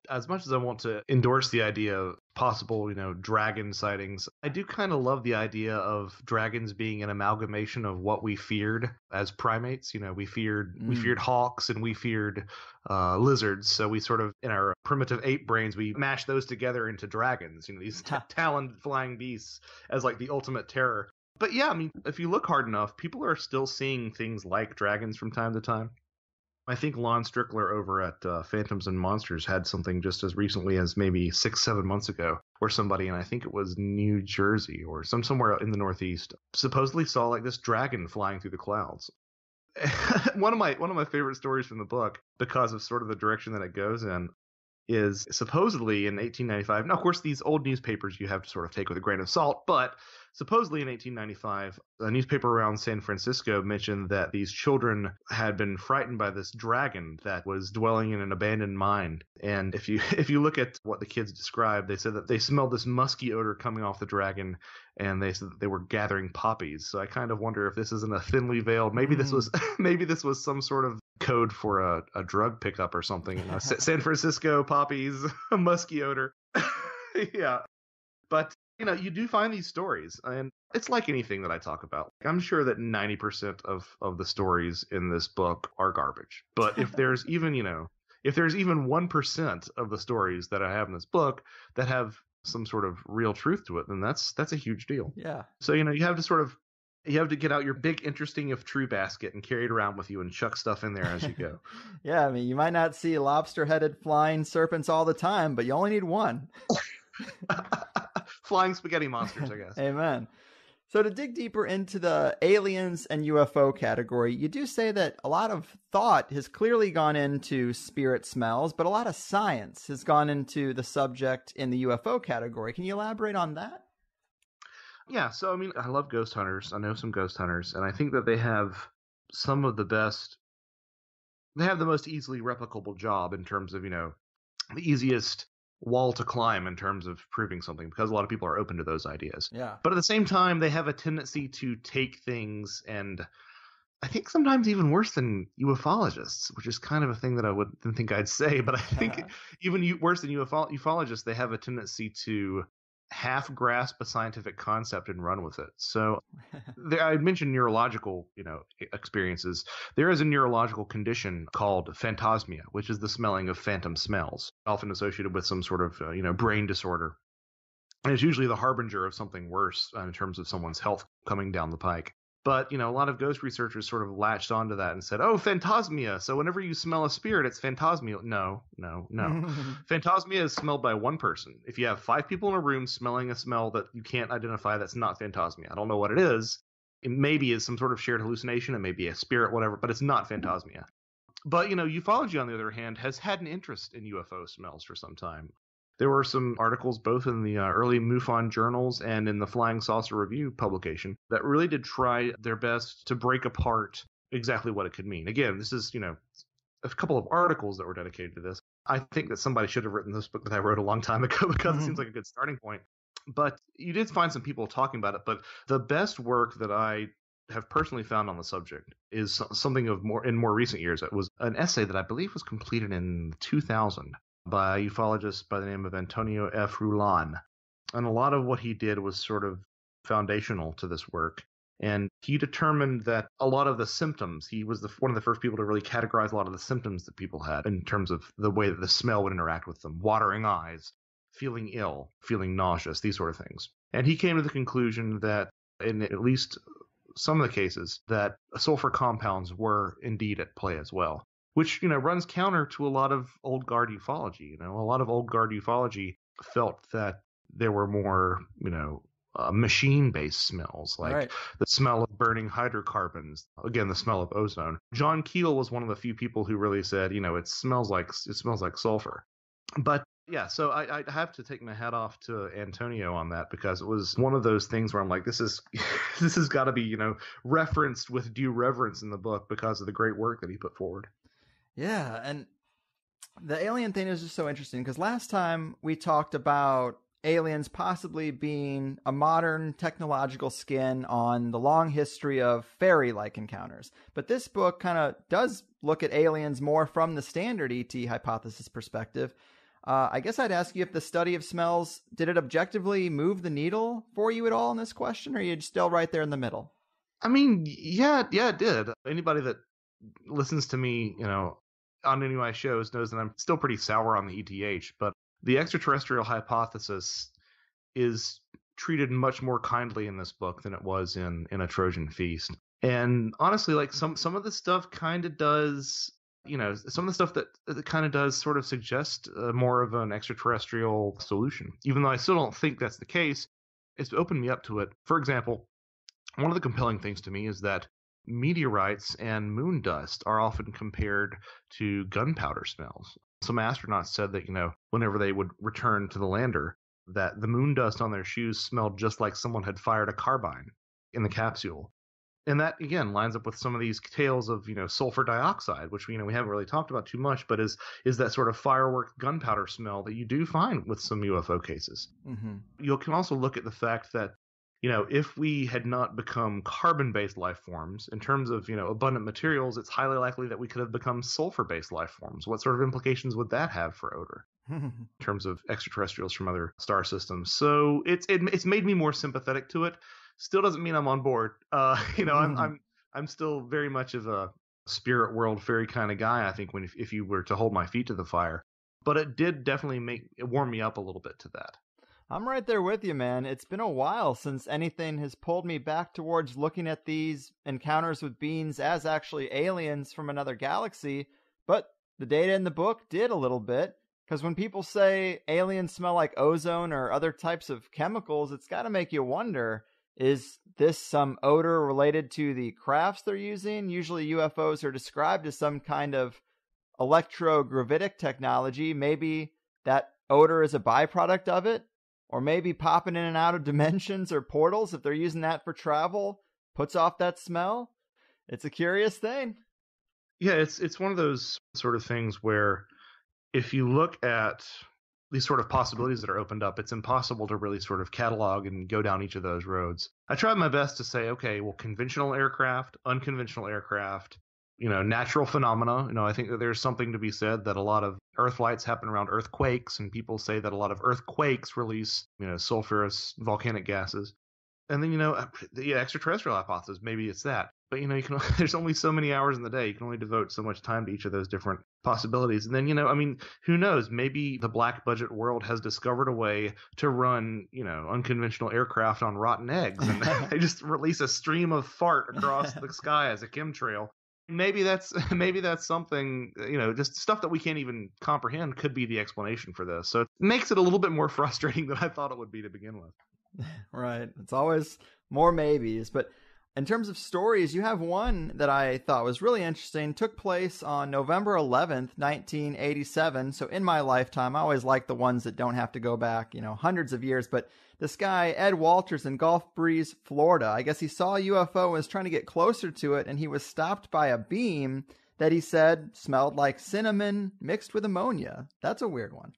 As much as I want to endorse the idea of possible, dragon sightings, I do kind of love the idea of dragons being an amalgamation of what we feared as primates. We feared hawks and we feared lizards. So we sort of, in our primitive ape brains, we mashed those together into dragons, these taloned flying beasts as like the ultimate terror. But yeah, I mean, if you look hard enough, people are still seeing things like dragons from time to time. I think Lon Strickler over at Phantoms and Monsters had something just as recently as maybe 6-7 months ago, where somebody, and I think it was New Jersey or somewhere in the Northeast, supposedly saw like this dragon flying through the clouds. One of my favorite stories from the book, because of sort of the direction that it goes in, is supposedly in 1895. Now, of course, these old newspapers you have to sort of take with a grain of salt, but supposedly in 1895, a newspaper around San Francisco mentioned that these children had been frightened by this dragon that was dwelling in an abandoned mine. And if you look at what the kids described, they said that they smelled this musky odor coming off the dragon, and they said that they were gathering poppies. So I kind of wonder if this isn't a thinly veiled. Maybe this was some sort of code for a drug pickup or something. San Francisco poppies, musky odor. Yeah, but you do find these stories, and it's like anything that I talk about. I'm sure that 90% of the stories in this book are garbage. But if there's even 1% of the stories that I have in this book that have some sort of real truth to it, then that's a huge deal. Yeah. So you have to get out your big interesting if true basket and carry it around with you and chuck stuff in there as you go. Yeah, I mean, you might not see lobster-headed flying serpents all the time, but you only need one. Flying spaghetti monsters, I guess. Amen. So to dig deeper into the aliens and UFO category, you do say that a lot of thought has clearly gone into spirit smells, but a lot of science has gone into the subject in the UFO category. Can you elaborate on that? Yeah, so I mean, I love ghost hunters. I know some ghost hunters, and I think that they have some of the best. They have the most easily replicable job in terms of, the easiest wall to climb in terms of proving something, because a lot of people are open to those ideas. Yeah. But at the same time, they have a tendency to take things, and I think sometimes even worse than ufologists, which is kind of a thing that I wouldn't think I'd say, but I think even worse than ufologists, they have a tendency to half grasp a scientific concept and run with it. So I mentioned neurological, experiences. There is a neurological condition called phantasmia, which is the smelling of phantom smells, often associated with some sort of, brain disorder. And it's usually the harbinger of something worse in terms of someone's health coming down the pike. But, a lot of ghost researchers sort of latched onto that and said, oh, phantasmia. So whenever you smell a spirit, it's phantasmia. No. Phantasmia is smelled by one person. If you have 5 people in a room smelling a smell that you can't identify, that's not phantasmia. I don't know what it is. It maybe is some sort of shared hallucination. It may be a spirit, whatever, but it's not phantasmia. But, ufology, on the other hand, has had an interest in UFO smells for some time. There were some articles both in the early MUFON journals and in the Flying Saucer Review publication that really did try their best to break apart exactly what it could mean. Again, this is, a couple of articles that were dedicated to this. I think that somebody should have written this book that I wrote a long time ago because it seems like a good starting point. But you did find some people talking about it. But the best work that I have personally found on the subject is something in more recent years. It was an essay that I believe was completed in 2000. By a ufologist by the name of Antonio F. Rulan. And a lot of what he did was sort of foundational to this work. And he determined that a lot of the symptoms, he was one of the first people to really categorize a lot of the symptoms that people had in terms of the way that the smell would interact with them. Watering eyes, feeling ill, feeling nauseous, these sort of things. And he came to the conclusion that in at least some of the cases that sulfur compounds were indeed at play as well, which, runs counter to a lot of old guard ufology. A lot of old guard ufology felt that there were more, machine-based smells, like the smell of burning hydrocarbons, again, the smell of ozone. John Keel was one of the few people who really said, it smells like sulfur. But yeah, so I have to take my hat off to Antonio on that, because it was one of those things where I'm like, this has got to be, referenced with due reverence in the book because of the great work that he put forward. Yeah, and the alien thing is just so interesting, because last time we talked about aliens possibly being a modern technological skin on the long history of fairy-like encounters. But this book kind of does look at aliens more from the standard ET hypothesis perspective. I guess I'd ask you if the study of smells, did it objectively move the needle for you at all in this question, or are you still right there in the middle? I mean, yeah, it did. Anybody that listens to me, on any of my shows knows that I'm still pretty sour on the ETH, but the extraterrestrial hypothesis is treated much more kindly in this book than it was in A Trojan Feast. And honestly, like some of the stuff kind of does, some of the stuff that kind of does sort of suggest more of an extraterrestrial solution. Even though I still don't think that's the case, it's opened me up to it. For example, one of the compelling things to me is that meteorites and moon dust are often compared to gunpowder smells. Some astronauts said that, whenever they would return to the lander, that the moon dust on their shoes smelled just like someone had fired a carbine in the capsule. And that, again, lines up with some of these tales of, sulfur dioxide, which we haven't really talked about too much, but is that sort of firework gunpowder smell that you do find with some UFO cases. Mm-hmm. You can also look at the fact that, if we had not become carbon-based life forms, in terms of, abundant materials, it's highly likely that we could have become sulfur-based life forms. What sort of implications would that have for odor in terms of extraterrestrials from other star systems? So it's made me more sympathetic to it. Still doesn't mean I'm on board. I'm still very much of a spirit world fairy kind of guy, I think, if you were to hold my feet to the fire. But it did definitely warm me up a little bit to that. I'm right there with you, man. It's been a while since anything has pulled me back towards looking at these encounters with beings as actually aliens from another galaxy. But the data in the book did a little bit. Because when people say aliens smell like ozone or other types of chemicals, it's got to make you wonder, is this some odor related to the crafts they're using? Usually UFOs are described as some kind of electrogravitic technology. Maybe that odor is a byproduct of it, or maybe popping in and out of dimensions or portals, if they're using that for travel, puts off that smell. It's a curious thing. Yeah, it's one of those sort of things where if you look at these sort of possibilities that are opened up, it's impossible to really sort of catalog and go down each of those roads. I tried my best to say, okay, well, conventional aircraft, unconventional aircraft, natural phenomena. I think that there's something to be said that a lot of earth flights happen around earthquakes, and people say that a lot of earthquakes release, sulfurous volcanic gases. And then, the extraterrestrial hypothesis, maybe it's that. But, there's only so many hours in the day. You can only devote so much time to each of those different possibilities. And then, who knows? Maybe the black budget world has discovered a way to run, unconventional aircraft on rotten eggs. And they just release a stream of fart across the sky as a chemtrail. Maybe that's something, just stuff that we can't even comprehend could be the explanation for this. So it makes it a little bit more frustrating than I thought it would be to begin with. Right. It's always more maybes. But in terms of stories, you have one that I thought was really interesting. Took place on November 11th, 1987. So in my lifetime, I always like the ones that don't have to go back, hundreds of years. But this guy, Ed Walters, in Gulf Breeze, Florida, I guess he saw a UFO and was trying to get closer to it, and he was stopped by a beam that he said smelled like cinnamon mixed with ammonia. That's a weird one.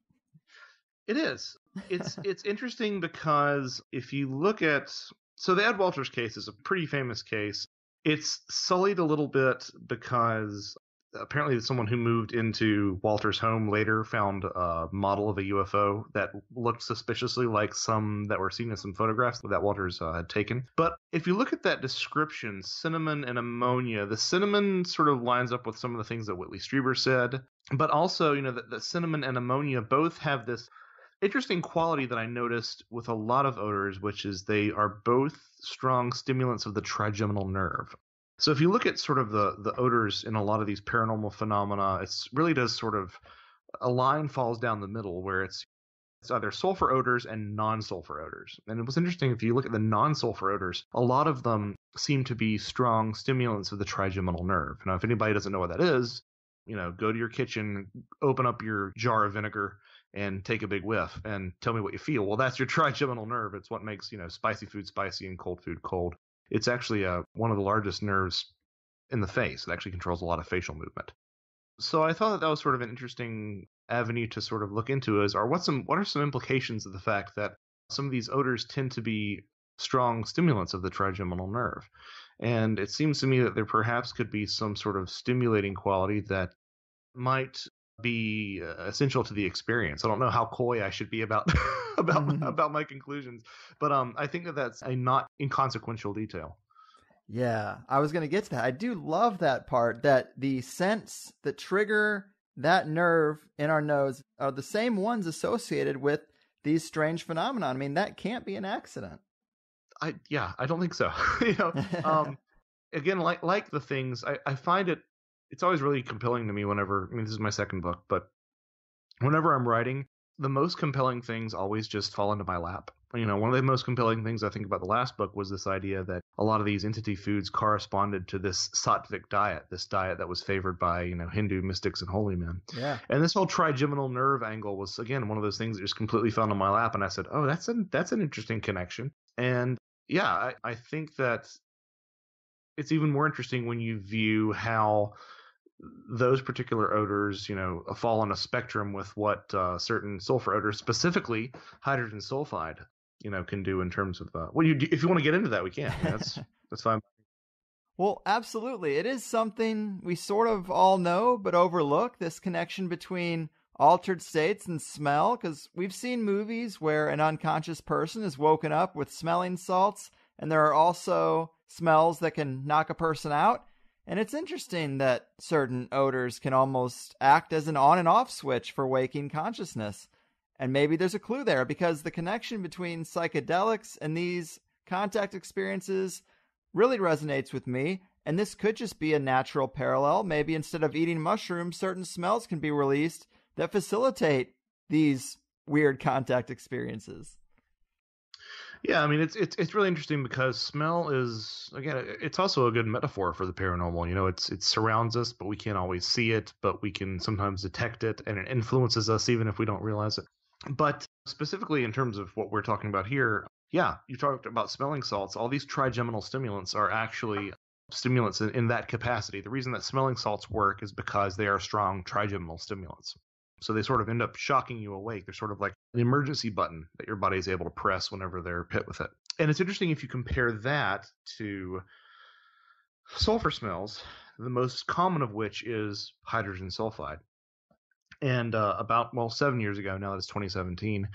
It is. It's interesting because if you look at... So the Ed Walters case is a pretty famous case. It's sullied a little bit because apparently someone who moved into Walter's home later found a model of a UFO that looked suspiciously like some that were seen in some photographs that Walters had taken. But if you look at that description, cinnamon and ammonia, the cinnamon sort of lines up with some of the things that Whitley Strieber said. But also, the cinnamon and ammonia both have this interesting quality that I noticed with a lot of odors, which is they are both strong stimulants of the trigeminal nerve. So if you look at sort of the odors in a lot of these paranormal phenomena, it really does sort of a line falls down the middle where it's either sulfur odors and non-sulfur odors. And it was interesting, if you look at the non-sulfur odors, a lot of them seem to be strong stimulants of the trigeminal nerve. Now, if anybody doesn't know what that is, go to your kitchen, open up your jar of vinegar, and take a big whiff and tell me what you feel. Well, that's your trigeminal nerve. It's what makes, spicy food spicy and cold food cold. It's actually one of the largest nerves in the face. It actually controls a lot of facial movement. So I thought that was sort of an interesting avenue to sort of look into what are some implications of the fact that some of these odors tend to be strong stimulants of the trigeminal nerve. And it seems to me that there perhaps could be some sort of stimulating quality that might be essential to the experience. I don't know how coy I should be about about my conclusions, but I think that that's a not inconsequential detail. Yeah, I was going to get to that. I do love that part, that the scents that trigger that nerve in our nose are the same ones associated with these strange phenomena. I mean, that can't be an accident. I don't think so. Again, like the things, I find it's always really compelling to me whenever, this is my second book, but whenever I'm writing, the most compelling things always just fall into my lap. One of the most compelling things I think about the last book was this idea that a lot of these entity foods corresponded to this sattvic diet, this diet that was favored by, Hindu mystics and holy men. Yeah. And this whole trigeminal nerve angle was, again, one of those things that just completely fell into my lap. And I said, oh, that's an interesting connection. And yeah, I think that it's even more interesting when you view how those particular odors, fall on a spectrum with what certain sulfur odors, specifically hydrogen sulfide, can do in terms of if you want to get into that, we can. That's fine. Well, absolutely. It is something we sort of all know, but overlook, this connection between altered states and smell, because we've seen movies where an unconscious person is woken up with smelling salts, and there are also smells that can knock a person out. And it's interesting that certain odors can almost act as an on and off switch for waking consciousness. And maybe there's a clue there, because the connection between psychedelics and these contact experiences really resonates with me. And this could just be a natural parallel. Maybe instead of eating mushrooms, certain smells can be released that facilitate these weird contact experiences. Yeah, it's really interesting because smell is, again, it's also a good metaphor for the paranormal. It surrounds us, but we can't always see it, but we can sometimes detect it, and it influences us even if we don't realize it. But specifically in terms of what we're talking about here, yeah, you talked about smelling salts. All these trigeminal stimulants are actually stimulants in that capacity. The reason that smelling salts work is because they are strong trigeminal stimulants. So they sort of end up shocking you awake. They're sort of like an emergency button that your body is able to press whenever they're hit with it. And it's interesting if you compare that to sulfur smells, the most common of which is hydrogen sulfide. And about 7 years ago, now that it's 2017,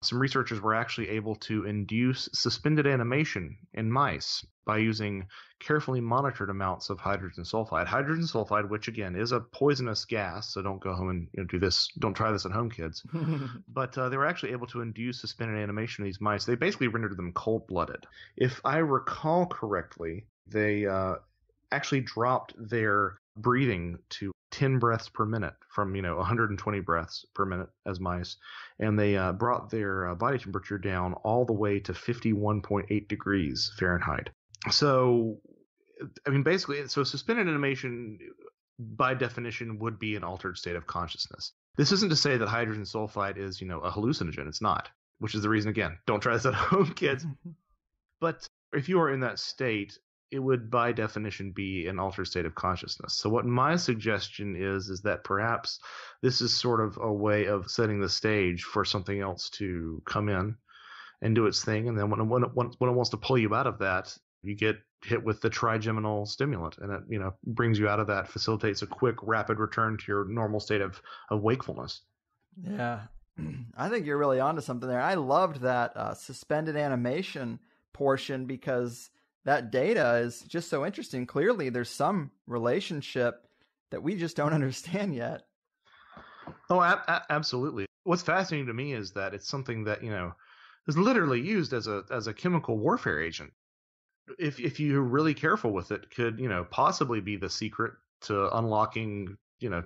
some researchers were actually able to induce suspended animation in mice by using carefully monitored amounts of hydrogen sulfide. Hydrogen sulfide, which again is a poisonous gas, so don't go home and do this. Don't try this at home, kids. But they were actually able to induce suspended animation in these mice. They basically rendered them cold-blooded. If I recall correctly, they actually dropped their breathing to 10 breaths per minute from 120 breaths per minute as mice, and they brought their body temperature down all the way to 51.8 degrees Fahrenheit. So basically, suspended animation by definition would be an altered state of consciousness. This isn't to say that hydrogen sulfide is a hallucinogen. It's not, which is the reason, again, don't try this at home, kids. But if you are in that state, it would by definition be an altered state of consciousness. So what my suggestion is that perhaps this is sort of a way of setting the stage for something else to come in and do its thing. And then when it wants to pull you out of that, you get hit with the trigeminal stimulant, and it brings you out of that, facilitates a quick, rapid return to your normal state of wakefulness. Yeah, I think you're really onto something there. I loved that suspended animation portion because that data is just so interesting. Clearly, there's some relationship that we just don't understand yet. Oh, absolutely. What's fascinating to me is that it's something that, is literally used as a chemical warfare agent. If you're really careful with it, could, possibly be the secret to unlocking,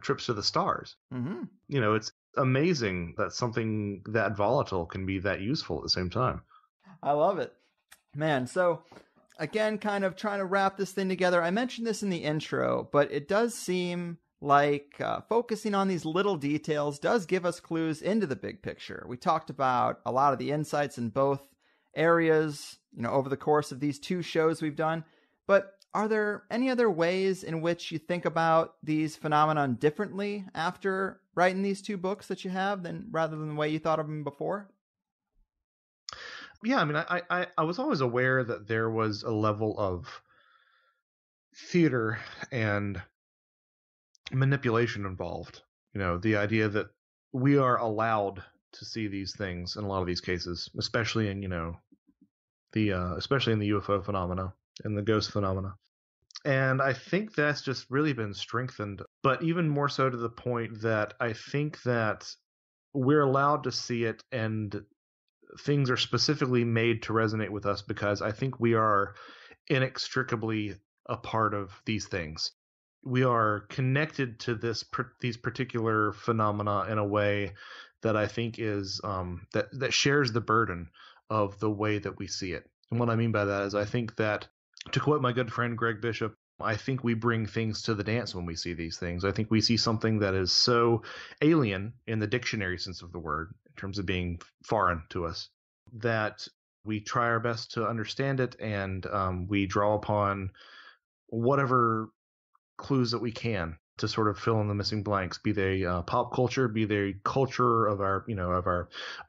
trips to the stars. Mm-hmm. It's amazing that something that volatile can be that useful at the same time. I love it, man. So again, kind of trying to wrap this thing together. I mentioned this in the intro, but it does seem like focusing on these little details does give us clues into the big picture. We talked about a lot of the insights in both areas, over the course of these 2 shows we've done. But are there any other ways in which you think about these phenomenon differently after writing these 2 books that you have rather than the way you thought of them before? Yeah, I mean, I was always aware that there was a level of theater and manipulation involved. The idea that we are allowed to see these things in a lot of these cases, especially in especially in the UFO phenomena and the ghost phenomena. And I think that's just really been strengthened, but even more so to the point that I think that we're allowed to see it, and things are specifically made to resonate with us because I think we are inextricably a part of these things. We are connected to these particular phenomena in a way that I think is that shares the burden of the way that we see it. And what I mean by that is I think that, to quote my good friend Greg Bishop, I think we bring things to the dance when we see these things. I think we see something that is so alien in the dictionary sense of the word, in terms of being foreign to us, that we try our best to understand it, and we draw upon whatever clues that we can to sort of fill in the missing blanks, be they pop culture, be they culture of our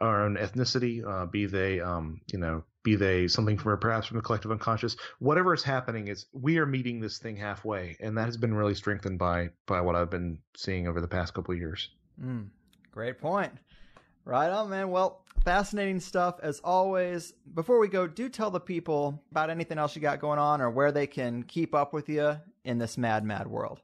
own ethnicity, be they something perhaps from the collective unconscious. Whatever is happening, is we are meeting this thing halfway, and that has been really strengthened by what I've been seeing over the past couple of years. Great point. Right on, man. Well, fascinating stuff as always. Before we go, do tell the people about anything else you got going on, or where they can keep up with you in this mad world.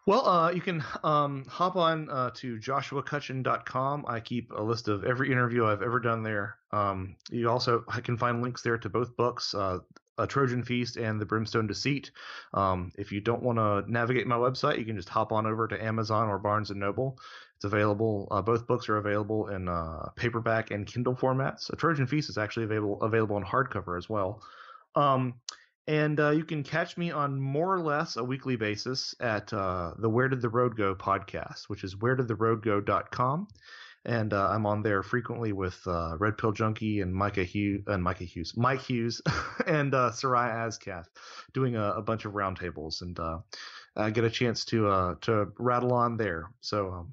Well, you can hop on to joshuacutchin.com. I keep a list of every interview I've ever done there. I can find links there to both books, A Trojan Feast and The Brimstone Deceit. If you don't want to navigate my website, you can just hop on over to Amazon or Barnes & Noble. It's available. Both books are available in paperback and Kindle formats. A Trojan Feast is actually available in hardcover as well. And you can catch me on more or less a weekly basis at the Where Did the Road Go podcast, which is wheredidtheroadgo.com. And I'm on there frequently with Red Pill Junkie and Mike Hughes, and Soraya Azkath, doing a bunch of roundtables, and I get a chance to rattle on there. So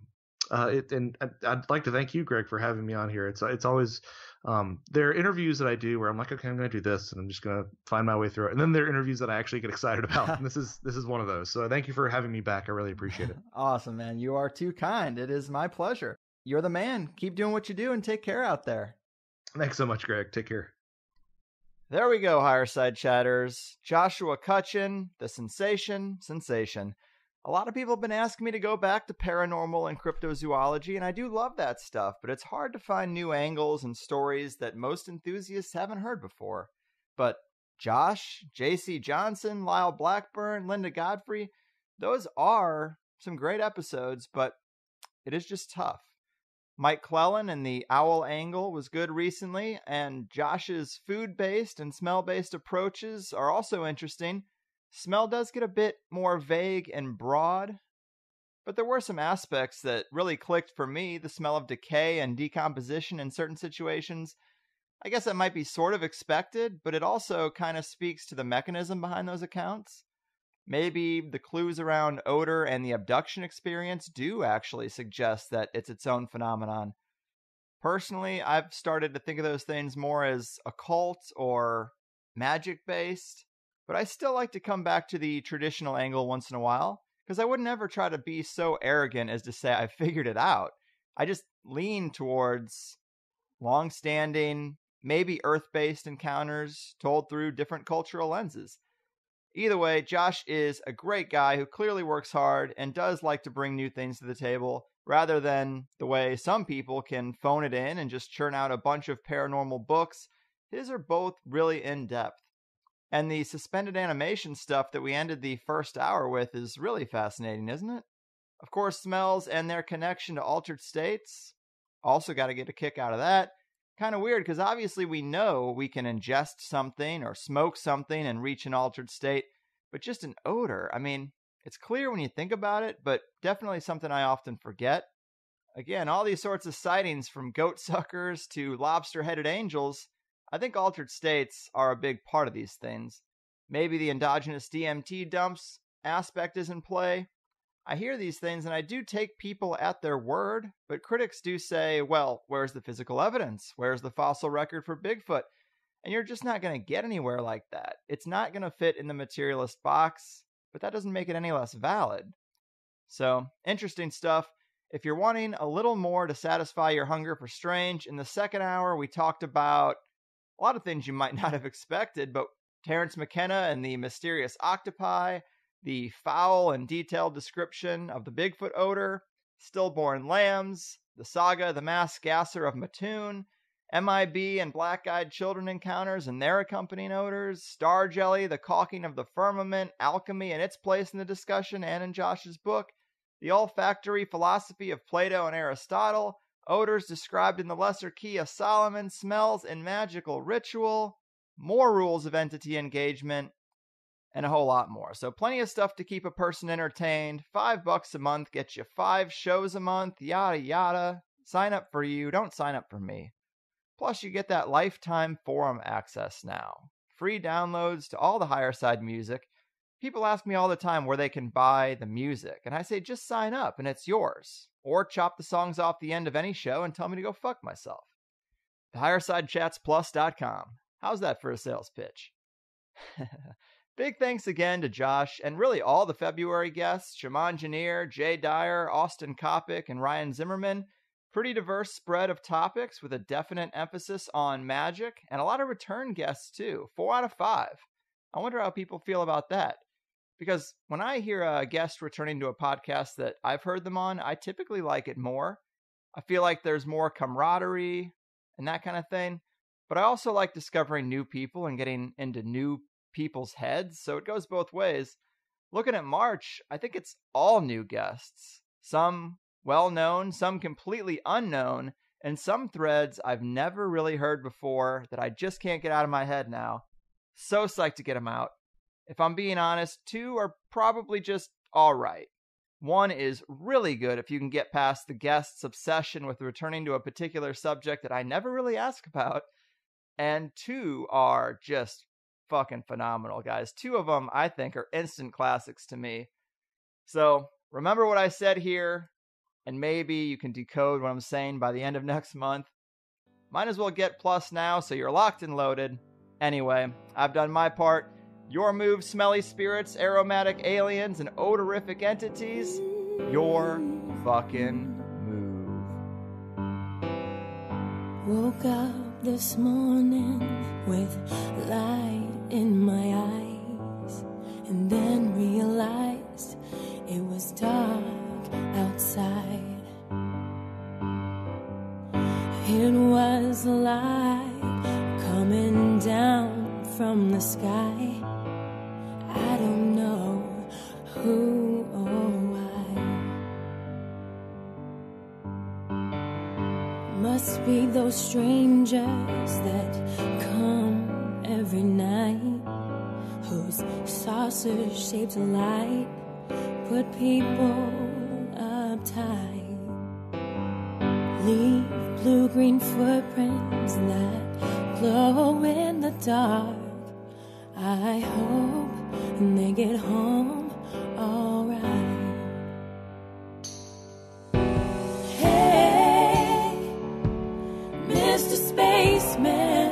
and I'd like to thank you, Greg, for having me on here. It's always there are interviews that I do where I'm like, okay, I'm going to do this, and I'm just going to find my way through it. And then there are interviews that I actually get excited about, and this is one of those. So thank you for having me back. I really appreciate it. Awesome, man. You are too kind. It is my pleasure. You're the man. Keep doing what you do, and take care out there. Thanks so much, Greg. Take care. There we go, Higher Side Chatters. Joshua Cutchin, the sensation. A lot of people have been asking me to go back to paranormal and cryptozoology, and I do love that stuff, but it's hard to find new angles and stories that most enthusiasts haven't heard before. But Josh, J.C. Johnson, Lyle Blackburn, Linda Godfrey, those are some great episodes, but it is just tough. Mike Clellan and the owl angle was good recently, and Josh's food-based and smell-based approaches are also interesting. Smell does get a bit more vague and broad, but there were some aspects that really clicked for me. The smell of decay and decomposition in certain situations. I guess that might be sort of expected, but it also kind of speaks to the mechanism behind those accounts. Maybe the clues around odor and the abduction experience do actually suggest that it's its own phenomenon. Personally, I've started to think of those things more as occult or magic-based, but I still like to come back to the traditional angle once in a while, because I would never try to be so arrogant as to say I figured it out. I just lean towards long-standing, maybe Earth-based encounters told through different cultural lenses. Either way, Josh is a great guy who clearly works hard and does like to bring new things to the table, rather than the way some people can phone it in and just churn out a bunch of paranormal books. His are both really in-depth. And the suspended animation stuff that we ended the first hour with is really fascinating, isn't it? Of course, smells and their connection to altered states. Also got to get a kick out of that. Kind of weird, because obviously we know we can ingest something or smoke something and reach an altered state, but just an odor. I mean, it's clear when you think about it, but definitely something I often forget. Again, all these sorts of sightings, from goat suckers to lobster-headed angels, I think altered states are a big part of these things. Maybe the endogenous DMT dumps aspect is in play. I hear these things and I do take people at their word, but critics do say, well, where's the physical evidence? Where's the fossil record for Bigfoot? And you're just not going to get anywhere like that. It's not going to fit in the materialist box, but that doesn't make it any less valid. So, interesting stuff. If you're wanting a little more to satisfy your hunger for strange, in the second hour we talked about a lot of things you might not have expected, but Terence McKenna and the mysterious octopi, the foul and detailed description of the Bigfoot odor, stillborn lambs, the saga The Masked Gasser of Mattoon, MIB and black-eyed children encounters and their accompanying odors, star jelly, the caulking of the firmament, alchemy and its place in the discussion and in Josh's book, the olfactory philosophy of Plato and Aristotle, odors described in the Lesser Key of Solomon, smells in magical ritual, more rules of entity engagement, and a whole lot more. So plenty of stuff to keep a person entertained. $5 a month gets you 5 shows a month, yada yada. Sign up for you, don't sign up for me. Plus you get that lifetime forum access now. Free downloads to all the Higher Side music. People ask me all the time where they can buy the music, and I say just sign up and it's yours. Or chop the songs off the end of any show and tell me to go fuck myself. TheHigherSideChatsPlus.com. How's that for a sales pitch? Big thanks again to Josh, and really all the February guests, Shaman Janier, Jay Dyer, Austin Kopic, and Ryan Zimmerman. Pretty diverse spread of topics with a definite emphasis on magic, and a lot of return guests too, 4 out of 5. I wonder how people feel about that. Because when I hear a guest returning to a podcast that I've heard them on, I typically like it more. I feel like there's more camaraderie and that kind of thing. But I also like discovering new people and getting into new people's heads, so it goes both ways. Looking at March, I think it's all new guests. Some well-known, some completely unknown, and some threads I've never really heard before that I just can't get out of my head now. So psyched to get them out. If I'm being honest, 2 are probably just alright. 1 is really good if you can get past the guest's obsession with returning to a particular subject that I never really ask about. And 2 are just fucking phenomenal, guys. 2 of them, I think, are instant classics to me. So, remember what I said here, and maybe you can decode what I'm saying by the end of next month. Might as well get Plus now so you're locked and loaded. Anyway, I've done my part. Your move, smelly spirits, aromatic aliens, and odorific entities. Your fucking move. Woke up this morning with light in my eyes, and then realized it was dark outside. It was light coming down from the sky. I don't know who or why. Must be those strangers that come every night, whose saucer-shaped light put people uptight. Leave blue-green footprints that glow in the dark. I hope they get home alright. Hey, Mr. Spaceman,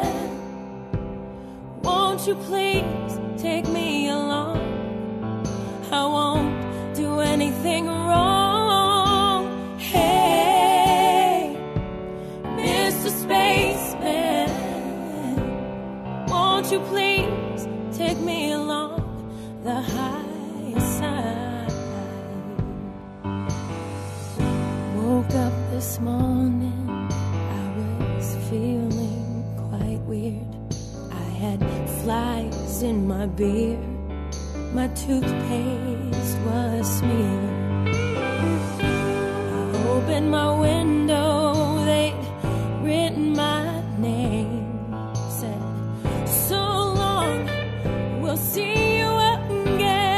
won't you please take me along? I won't do anything wrong. Hey, Mr. Spaceman, won't you please take me along the high side? Woke up this morning, I was feeling quite weird. I had flies in my beard, my toothpaste was smeared. I opened my window, they'd written my name. Said, so long, we'll see you again.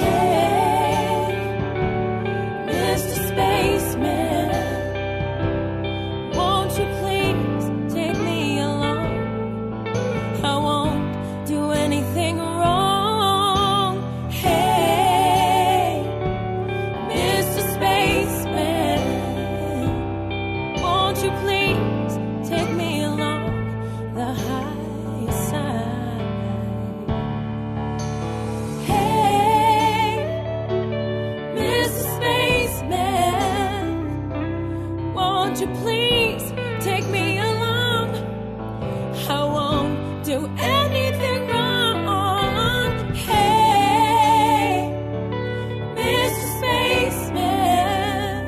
Hey, Mr. Spaceman, won't you please take me along? I won't do anything wrong. Hey, Mr. Spaceman, won't you please take me along the high side? Hey, Mr. Spaceman, won't you please take me along? I won't do anything wrong. Hey, Mr. Spaceman,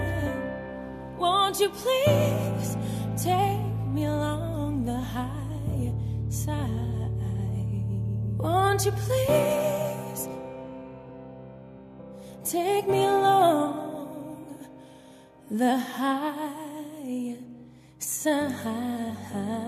won't you please take me along the high side? Won't you please take me along the high side?